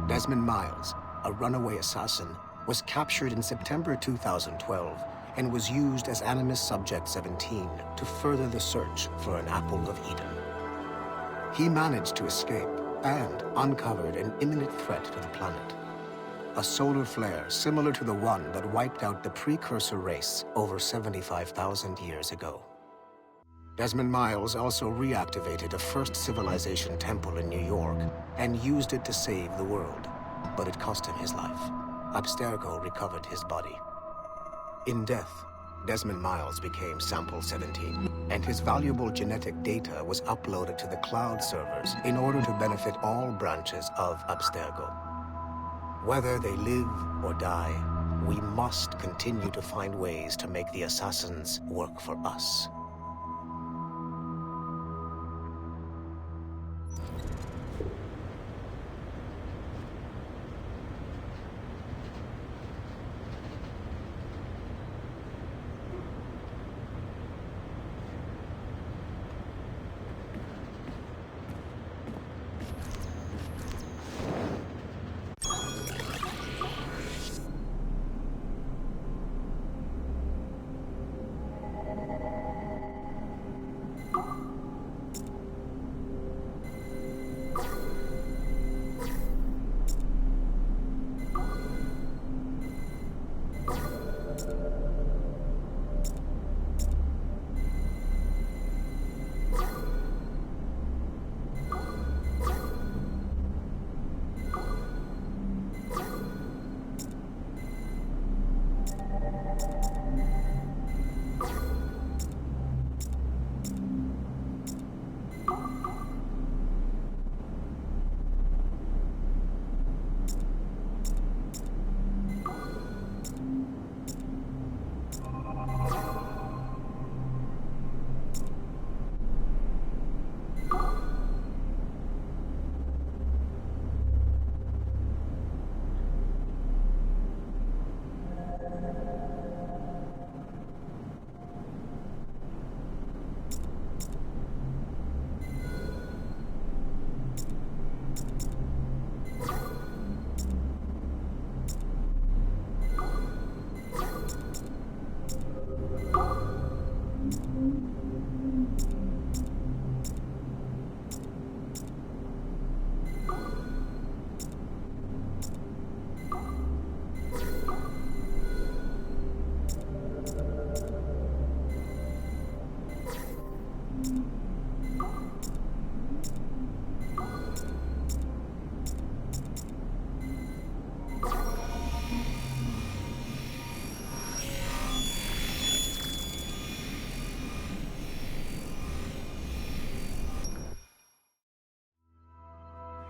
Desmond Miles, a runaway assassin, was captured in September 2012 and was used as Animus Subject 17 to further the search for an Apple of Eden. He managed to escape and uncovered an imminent threat to the planet. A solar flare similar to the one that wiped out the precursor race over 75,000 years ago. Desmond Miles also reactivated a first civilization temple in New York and used it to save the world, but it cost him his life. Abstergo recovered his body. In death, Desmond Miles became Sample 17, and his valuable genetic data was uploaded to the cloud servers in order to benefit all branches of Abstergo. Whether they live or die, we must continue to find ways to make the assassins work for us.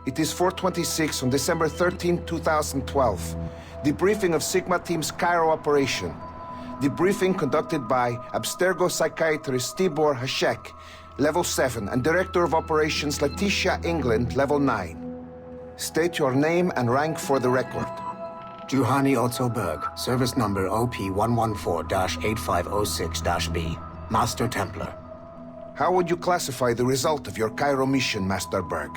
It is 4:26 on December 13, 2012. Debriefing of Sigma Team's Cairo operation. Debriefing conducted by Abstergo psychiatrist Tibor Hashek, Level 7, and Director of Operations Letitia England, Level 9. State your name and rank for the record. Juhani Otto Berg, service number OP114-8506-B, Master Templar. How would you classify the result of your Cairo mission, Master Berg?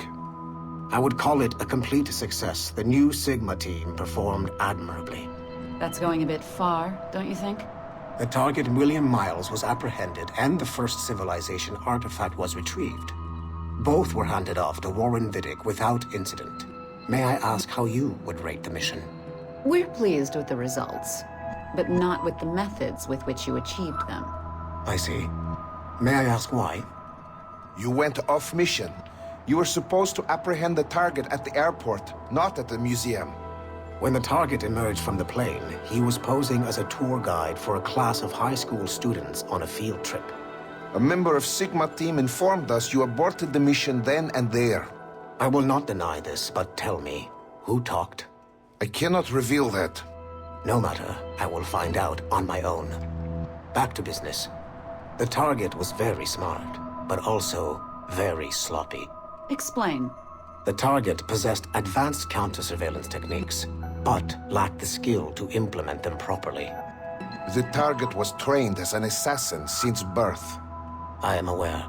I would call it a complete success. The new Sigma team performed admirably. That's going a bit far, don't you think? The target, William Miles, was apprehended and the first civilization artifact was retrieved. Both were handed off to Warren Viddick without incident. May I ask how you would rate the mission? We're pleased with the results. but not with the methods with which you achieved them. I see. May I ask why? You went off mission. You were supposed to apprehend the target at the airport, not at the museum. When the target emerged from the plane, he was posing as a tour guide for a class of high school students on a field trip. A member of Sigma team informed us you aborted the mission then and there. I will not deny this, but tell me, who talked? I cannot reveal that. No matter, I will find out on my own. Back to business. The target was very smart, but also very sloppy. Explain. The target possessed advanced counter-surveillance techniques, but lacked the skill to implement them properly. The target was trained as an assassin since birth. I am aware.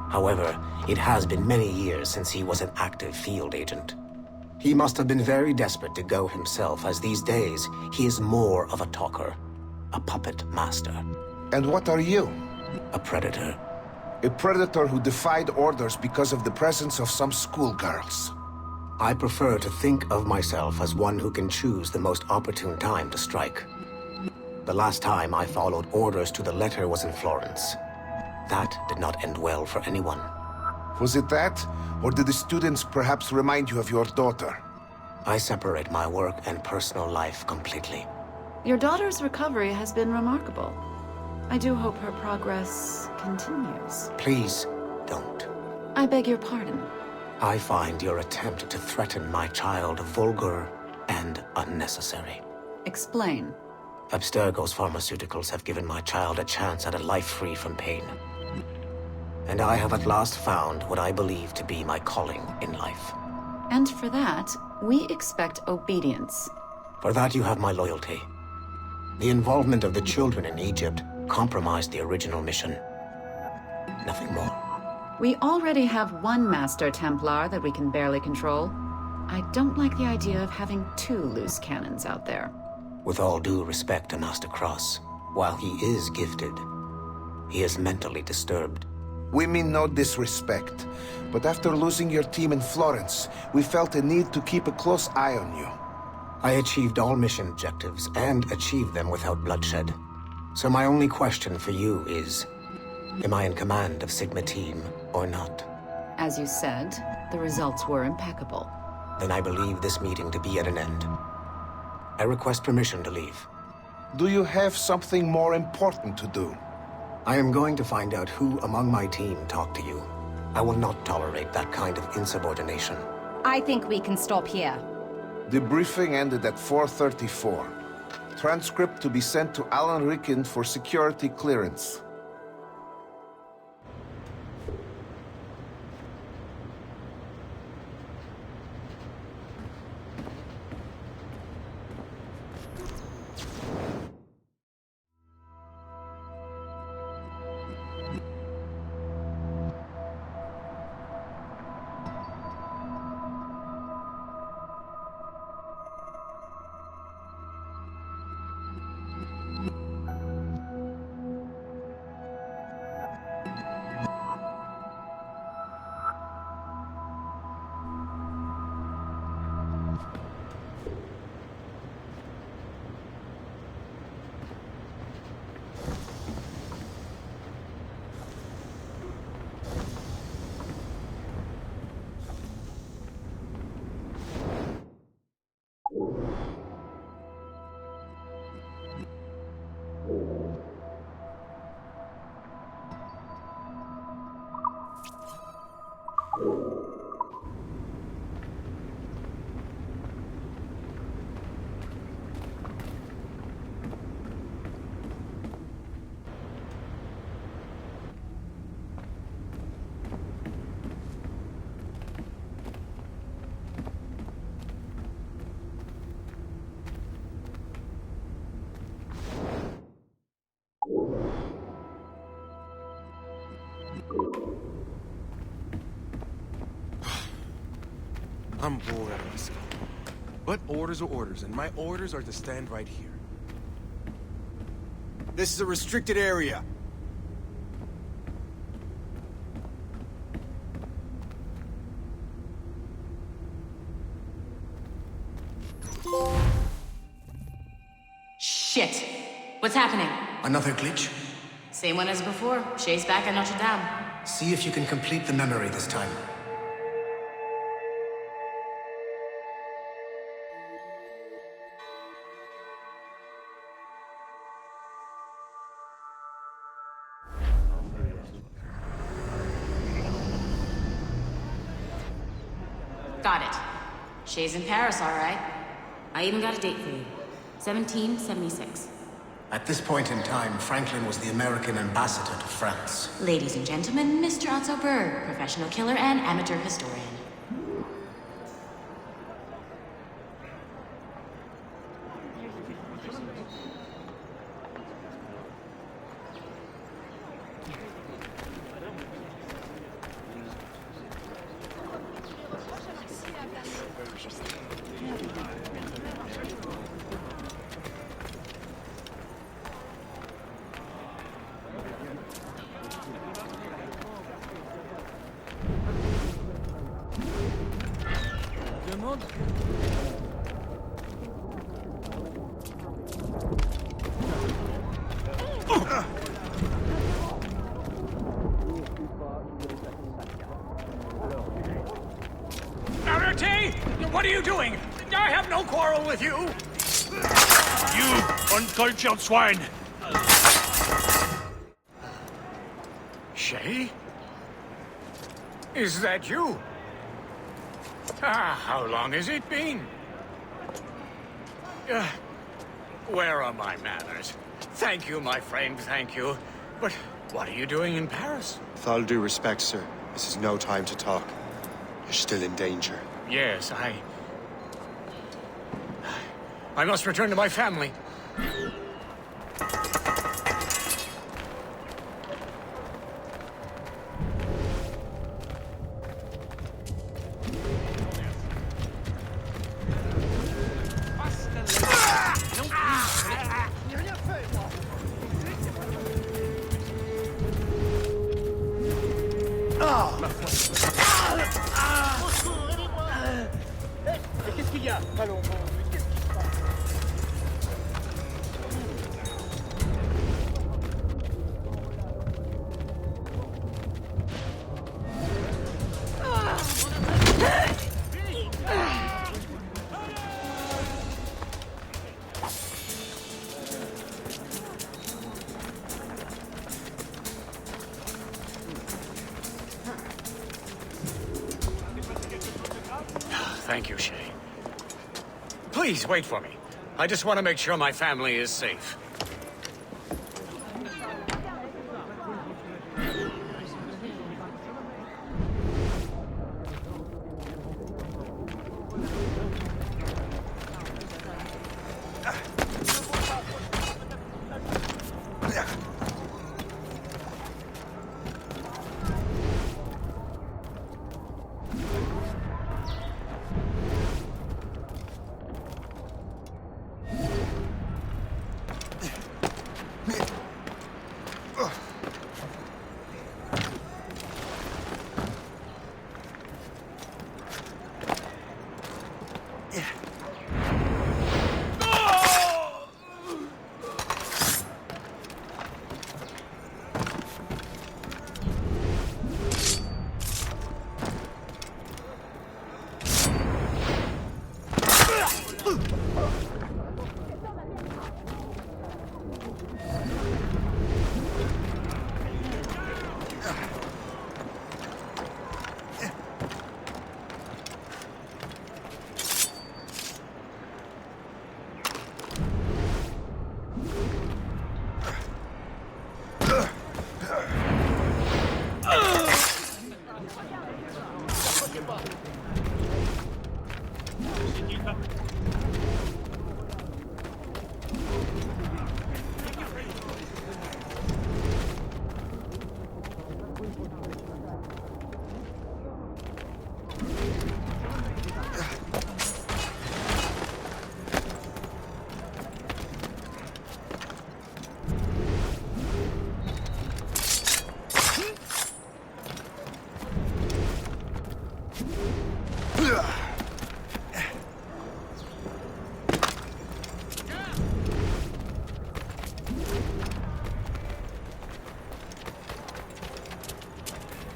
However, it has been many years since he was an active field agent. He must have been very desperate to go himself, as these days he is more of a talker, a puppet master. And what are you? A predator. A predator who defied orders because of the presence of some schoolgirls. I prefer to think of myself as one who can choose the most opportune time to strike. The last time I followed orders to the letter was in Florence. That did not end well for anyone. Was it that? Or did the students perhaps remind you of your daughter? I separate my work and personal life completely. Your daughter's recovery has been remarkable. I do hope her progress continues. Please, don't. I beg your pardon. I find your attempt to threaten my child vulgar and unnecessary. Explain. Abstergo's pharmaceuticals have given my child a chance at a life free from pain. And I have at last found what I believe to be my calling in life. And for that, we expect obedience. For that you have my loyalty. The involvement of the children in Egypt compromised the original mission. Nothing more. We already have one Master Templar that we can barely control. I don't like the idea of having two loose cannons out there. With all due respect to Master Cross, while he is gifted, he is mentally disturbed. We mean no disrespect, but after losing your team in Florence, we felt a need to keep a close eye on you. I achieved all mission objectives, and achieved them without bloodshed. So my only question for you is, am I in command of Sigma team or not? As you said, the results were impeccable. Then I believe this meeting to be at an end. I request permission to leave. Do you have something more important to do? I am going to find out who among my team talked to you. I will not tolerate that kind of insubordination. I think we can stop here. The briefing ended at 4:34. Transcript to be sent to Alan Ricken for security clearance. I'm bored out of this. But orders are orders, and my orders are to stand right here. This is a restricted area. Shit! What's happening? Another glitch? Same one as before. Shay's back at Notre Dame. See if you can complete the memory this time. Got it. Shay's in Paris, all right. I even got a date for you. 1776. At this point in time, Franklin was the American ambassador to France. Ladies and gentlemen, Mr. Otto Berg, professional killer and amateur historian. Arate! What are you doing? I have no quarrel with you! You uncultured swine! Shay? Is that you? How long has it been? Where are my manners? Thank you, my friend, thank you. But what are you doing in Paris? With all due respect, sir, this is no time to talk. You're still in danger. Yes, I must return to my family. Qu'est-ce qu'il y a? Allons, qu'est-ce qui se passe? Thank you, Shay. Please, wait for me. I just want to make sure my family is safe.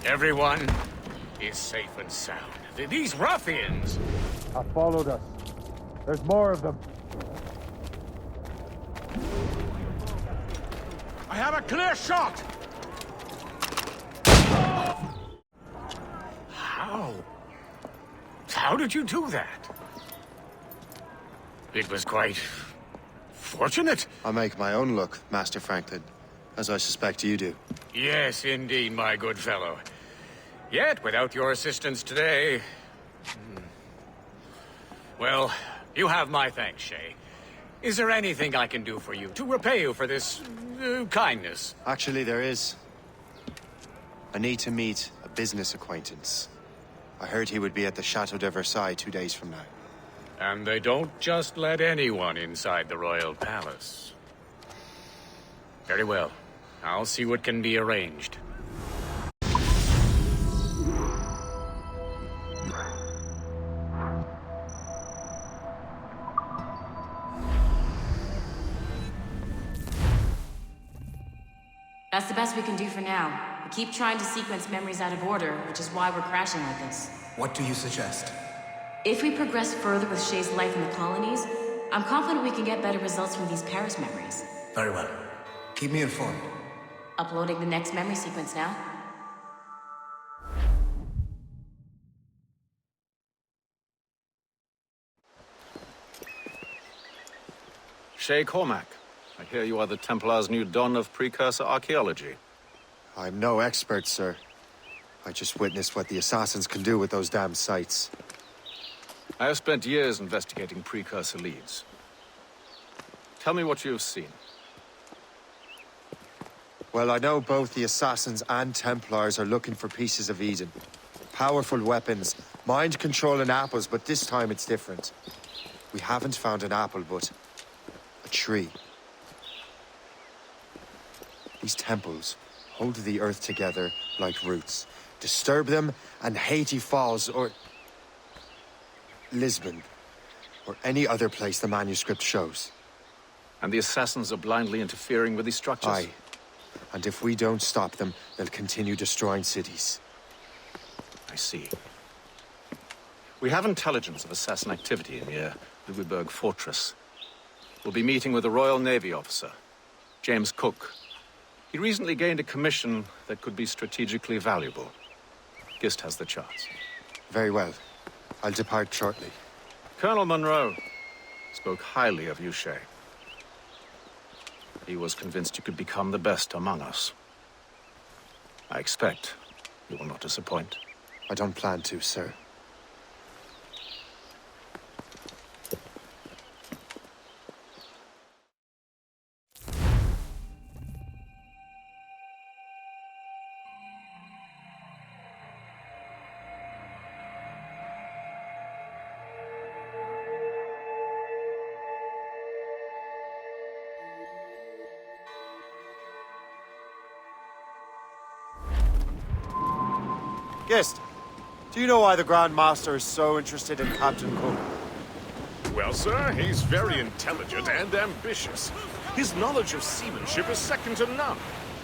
Everyone is safe and sound. These ruffians! Have followed us. There's more of them. I have a clear shot! How? How did you do that? It was quite fortunate. I make my own luck, Master Franklin, as I suspect you do. Yes, indeed, my good fellow. Yet, without your assistance today... Well, you have my thanks, Shay. Is there anything I can do for you, to repay you for this kindness? Actually, there is. I need to meet a business acquaintance. I heard he would be at the Chateau de Versailles 2 days from now. And they don't just let anyone inside the royal palace. Very well. I'll see what can be arranged. That's the best we can do for now. We keep trying to sequence memories out of order, which is why we're crashing like this. What do you suggest? If we progress further with Shay's life in the colonies, I'm confident we can get better results from these Paris memories. Very well. Keep me informed. Uploading the next memory sequence now. Shay Cormac, I hear you are the Templar's new don of precursor archaeology. I'm no expert, sir. I just witnessed what the assassins can do with those damn sites. I have spent years investigating precursor leads. Tell me what you have seen. Well, I know both the assassins and Templars are looking for pieces of Eden. Powerful weapons, mind-controlling apples, but this time it's different. We haven't found an apple, but a tree. These temples hold the earth together like roots. Disturb them, and Haiti falls, or Lisbon, or any other place the manuscript shows. And the assassins are blindly interfering with these structures? Aye. And if we don't stop them, they'll continue destroying cities. I see. We have intelligence of assassin activity near Louisburg Fortress. We'll be meeting with a Royal Navy officer, James Cook. He recently gained a commission that could be strategically valuable. Gist has the charts. Very well. I'll depart shortly. Colonel Monroe spoke highly of you, Shay. He was convinced you could become the best among us. I expect you will not disappoint. I don't plan to, sir. Gist, do you know why the Grand Master is so interested in Captain Cook? Well, sir, he's very intelligent and ambitious. His knowledge of seamanship is second to none.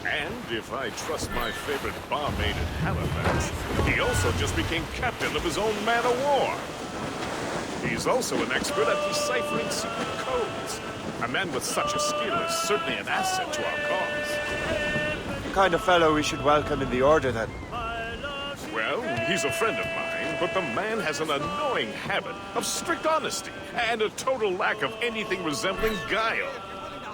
And if I trust my favorite barmaid at Halifax, he also just became captain of his own man-of-war. He's also an expert at deciphering secret codes. A man with such a skill is certainly an asset to our cause. The kind of fellow we should welcome in the Order, then. Well, he's a friend of mine, but the man has an annoying habit of strict honesty and a total lack of anything resembling guile.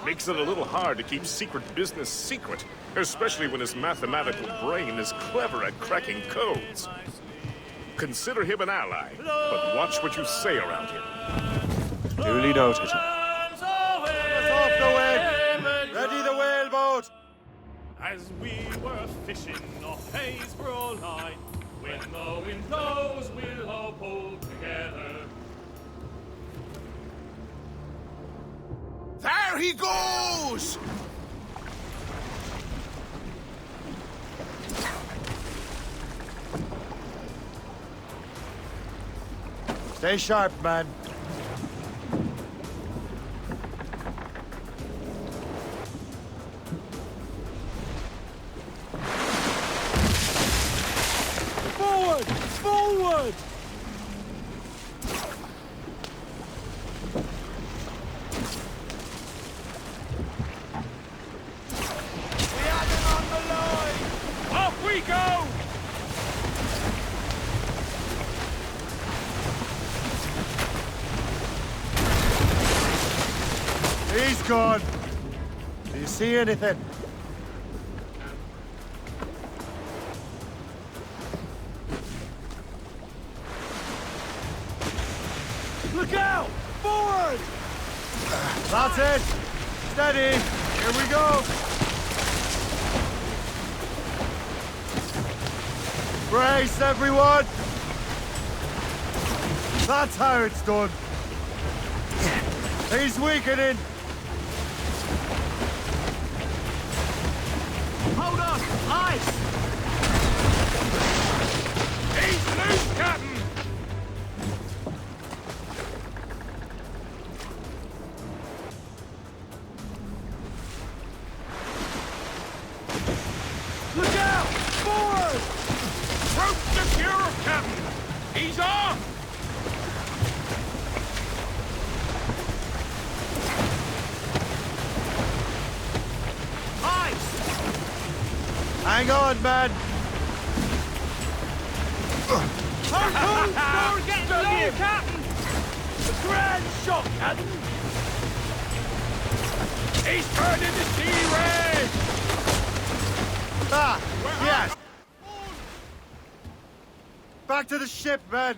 Makes it a little hard to keep secret business secret, especially when his mathematical brain is clever at cracking codes. Consider him an ally, but watch what you say around him. Duly noted. Us off the wind! Ready the whaleboat! As we were fishing off Haysboro Line, when the wind blows, we'll all pull together. There he goes! Stay sharp, man. Forward! Forward! We had it on the line! Off we go! He's gone. Do you see anything? Look out! Forward! That's it. Steady. Here we go. Brace, everyone. That's how it's done. He's weakening. Hold on! Ice! He's loose, Captain! Look out! Forward! Rope secure, Captain! He's off! Ice! Hang on, man. Harpoon store getting low, Captain! The grand shot, Captain! He's turned into sea ray! Ah, yes. Back to the ship, man.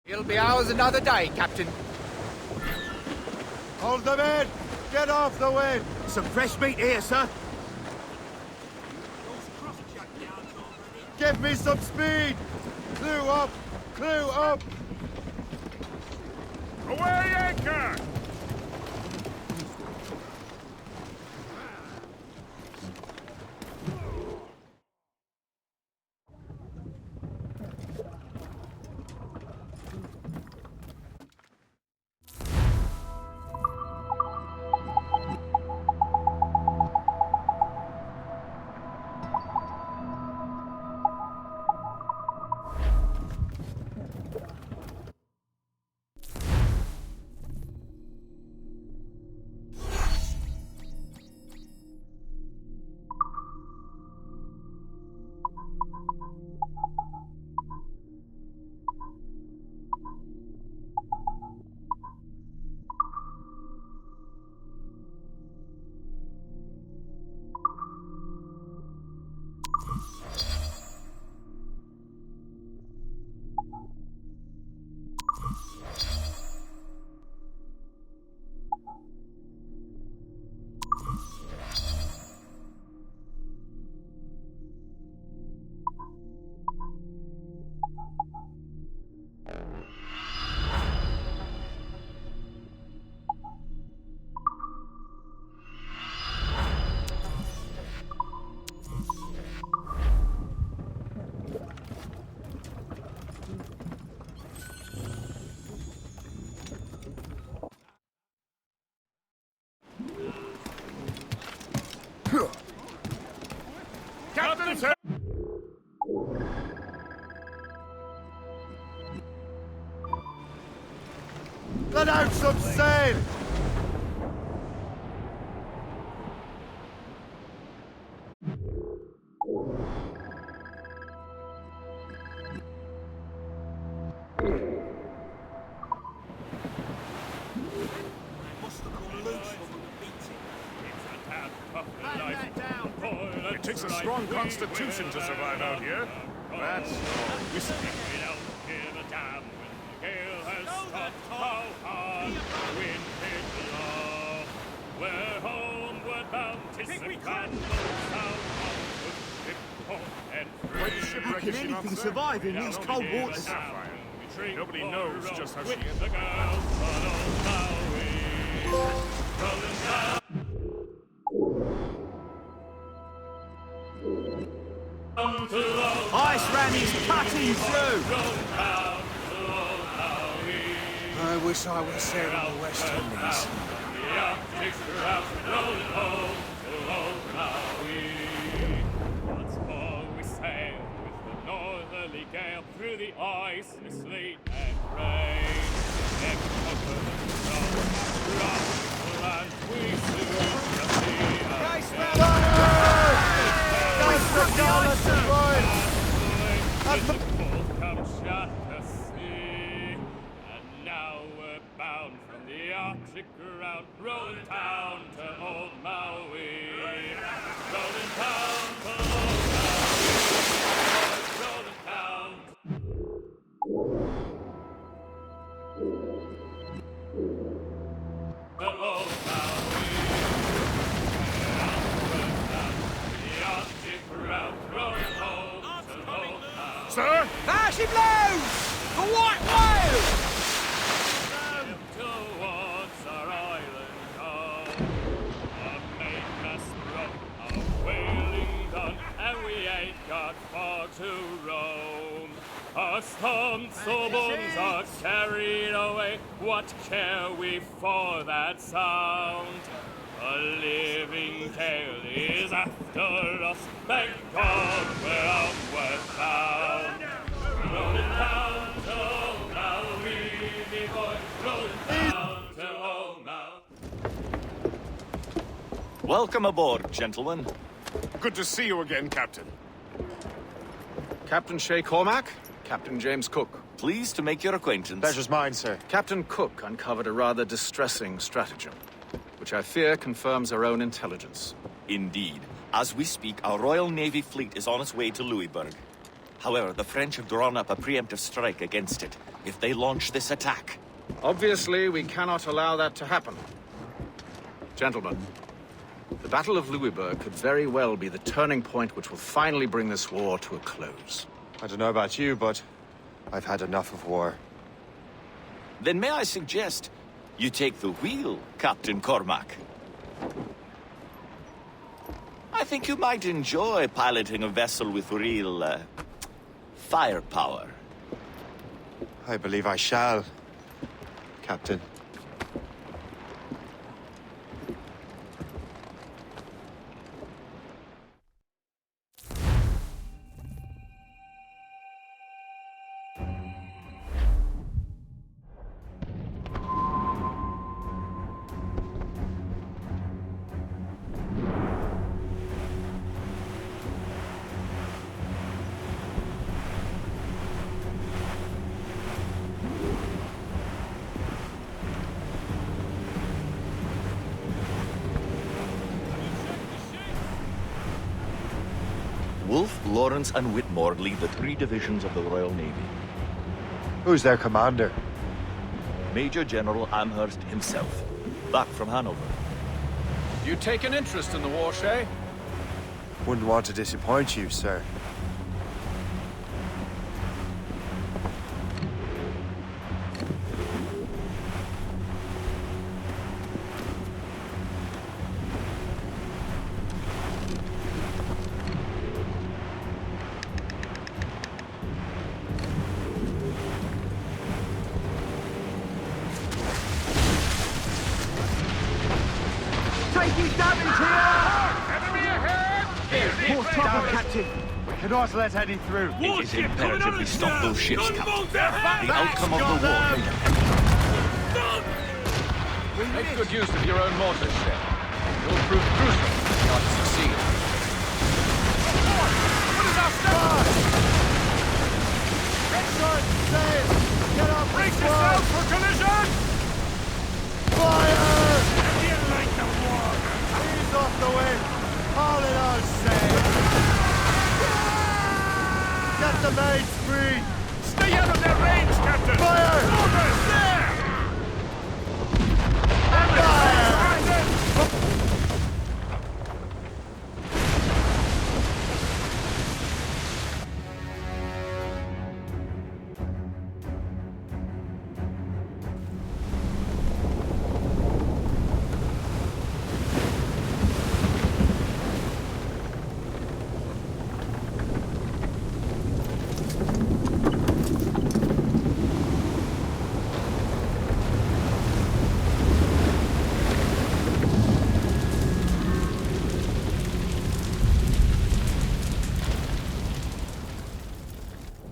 It'll be ours another day, Captain. Hold them in. Get off the wind. Some fresh meat here, sir. Give me some speed. Clue up. Clue up. Away anchor! Captain, sir! Let out some sail. It takes a strong constitution to survive out here. That's all. Listen. How can anything survive in these cold waters? Nobody knows just how she ended. Ice ram is cutting through! I wish I was sailing on the West Indies. Once more. ice, sleet, and rain. And conquer the strong, rock the land we soon shall see. Come shut the sea. And now we're bound from the Arctic ground, rolling down to old Maui. Rolling down to old Maui. Rolling down. To old Maui. The Arctic ground, rolling home to old Maui. Sir? There she blows! The white whale! Towards our island home. Our mainmast broke, our whaling done, and we ain't got far to roam. Our storm so bones are carried away. What care we for that sound? A living tale is after us. Thank God we're outward bound. Rolling down to old Namuwiki, boy. Rolling down to old Namuwiki. Welcome aboard, gentlemen. Good to see you again, Captain. Captain Shay Cormac, Captain James Cook. Pleased to make your acquaintance. Pleasure's mine, sir. Captain Cook uncovered a rather distressing stratagem, which I fear confirms our own intelligence. Indeed. As we speak, our Royal Navy fleet is on its way to Louisburg. However, the French have drawn up a preemptive strike against it if they launch this attack. Obviously, we cannot allow that to happen. Gentlemen, the Battle of Louisburg could very well be the turning point which will finally bring this war to a close. I don't know about you, but I've had enough of war. Then may I suggest you take the wheel, Captain Cormac? I think you might enjoy piloting a vessel with real, firepower. I believe I shall, Captain. Wolfe, Lawrence, and Whitmore lead the 3 divisions of the Royal Navy. Who's their commander? Major General Amherst himself, back from Hanover. You take an interest in the war, Shay? Wouldn't want to disappoint you, sir. Taking damage here! Enemy ahead! More trouble, Captain. We cannot let any through. It is imperative we stop those ships, Captain. The outcome of the war may depend. Make good use of your own mortars, Shay. You'll prove crucial if you are to succeed. What is our start? Excellent! Sail! Get up! Brace yourself for collision! Fire! Like the water. Ease off the wind. Haul it on sail. Get the mains free. Stay out of their range, Captain! Fire! Orders there! Fire!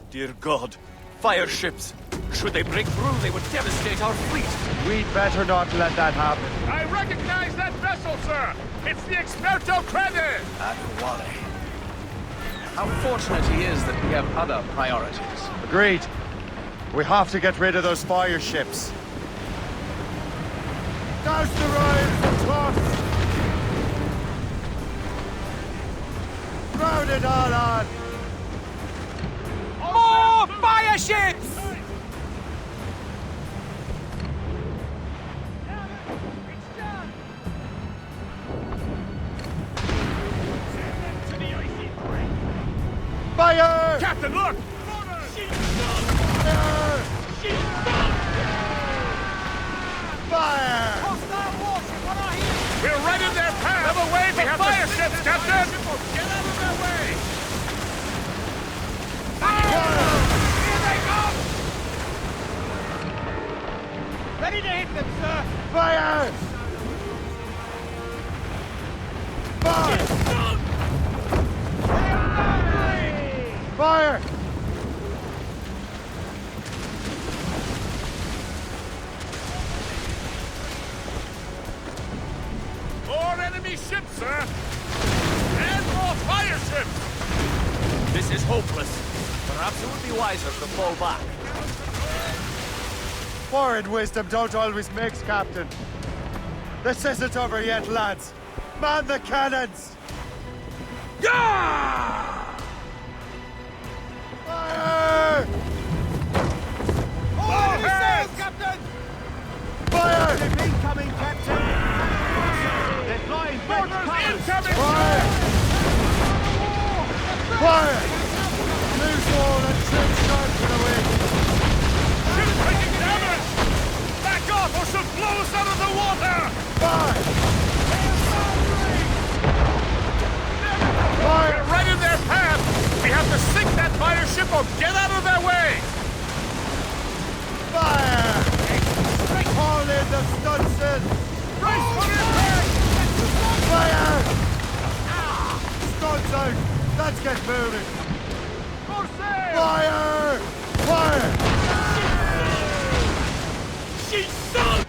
Dear God, Fire ships! Should they break through, they would devastate our fleet! We'd better not let that happen. I recognize that vessel, sir! It's the Experto Crede! Adewale. How fortunate he is that we have other priorities. Agreed. We have to get rid of those fire ships. Douse the royals and tops! Round it all on! More fire ships! Fire! Captain, look! Fire! We're right in their path! Level way for fire ships, Captain! Get out of their way! Here they come! Ready to hit them, sir! Fire! Fire! Fire! More enemy ships, sir! And more fire ships! This is hopeless. Perhaps it would be wiser to fall back. Foreign wisdom don't always mix, Captain. This isn't over yet, lads. Man the cannons! Yeah! Fire! All sails, Captain! Fire! Ship incoming, Captain! They're flying back Incoming! Fire! Fire! Loose all and trim sharp to the wind! Ship's taking damage! Back off or she'll blow us out of the water! Fire! We're right in their path! We have to sink that fire ship or get out of their way! Fire! Call in the stunsail! Brace for impact! Fire! Stunts out! Let's get moving! For sail! Fire! Fire! She's sunk!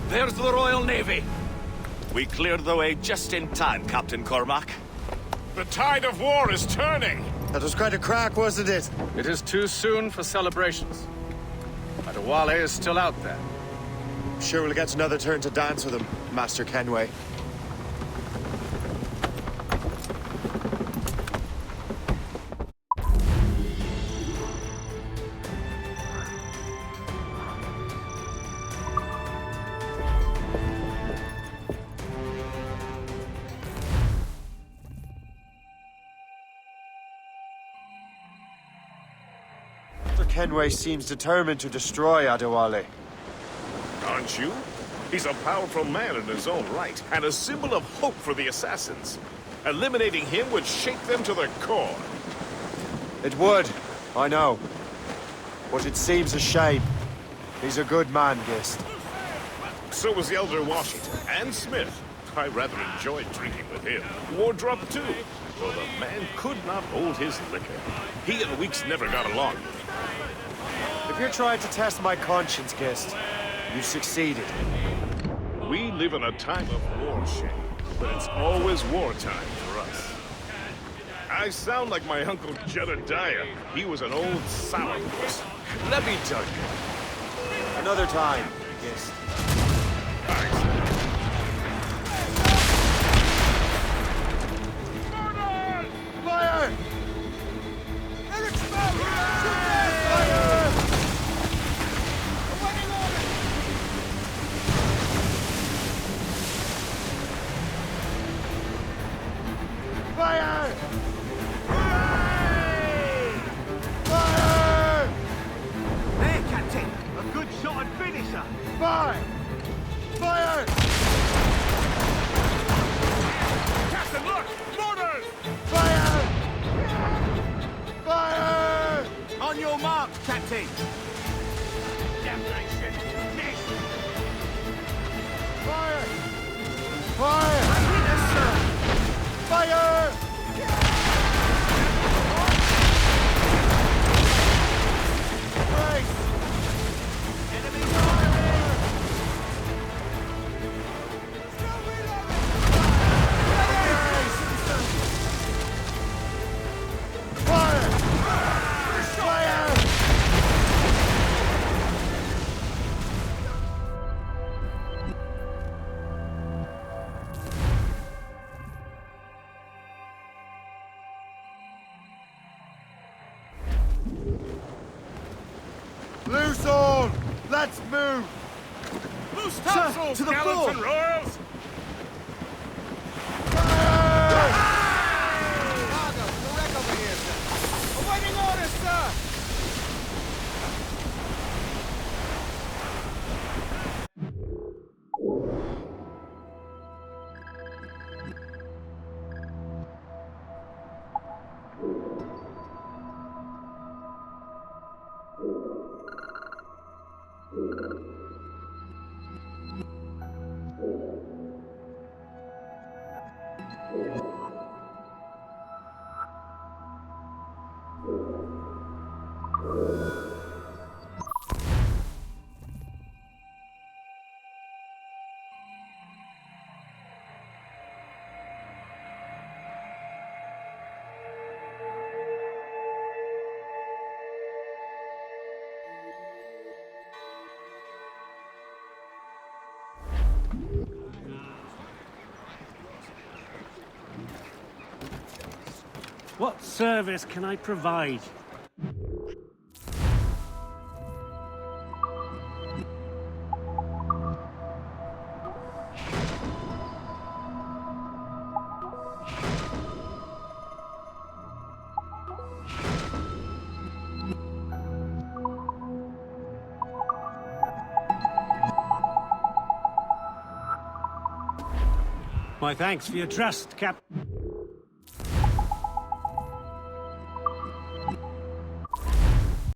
There's the Royal Navy. We cleared the way just in time, Captain Cormac. The tide of war is turning! That was quite a crack, wasn't it? It is too soon for celebrations. Adewale is still out there. Sure we'll get another turn to dance with him, Master Kenway. Kenway seems determined to destroy Adewale. Aren't you? He's a powerful man in his own right, and a symbol of hope for the assassins. Eliminating him would shake them to the core. It would, I know. But it seems a shame. He's a good man, Gist. So was the Elder Washington, and Smith. I rather enjoyed drinking with him. Wardrop, too. Though the man could not hold his liquor. He and Weeks never got along. If you're trying to test my conscience, Gist, you've succeeded. We live in a time of war, Shane, but it's always wartime for us. I sound like my Uncle Jedediah. He was an old sourpuss. Let me tell you. Another time, Gist. Fire! Eric's back! Fire! Awaiting order! Fire! Fire! There, Captain! A good shot and finisher! Fire! Fire! your marks, Captain! Damnation! Miss! Fire! Fire! Fire! Brace! Enemy fire! Still reloading! Fire! Fire! Loose all! Let's move! Loose topsails, to the gallants fore! and royals! Cargo, the wreck over here, sir. Awaiting orders, sir! What service can I provide? My thanks for your trust, Cap.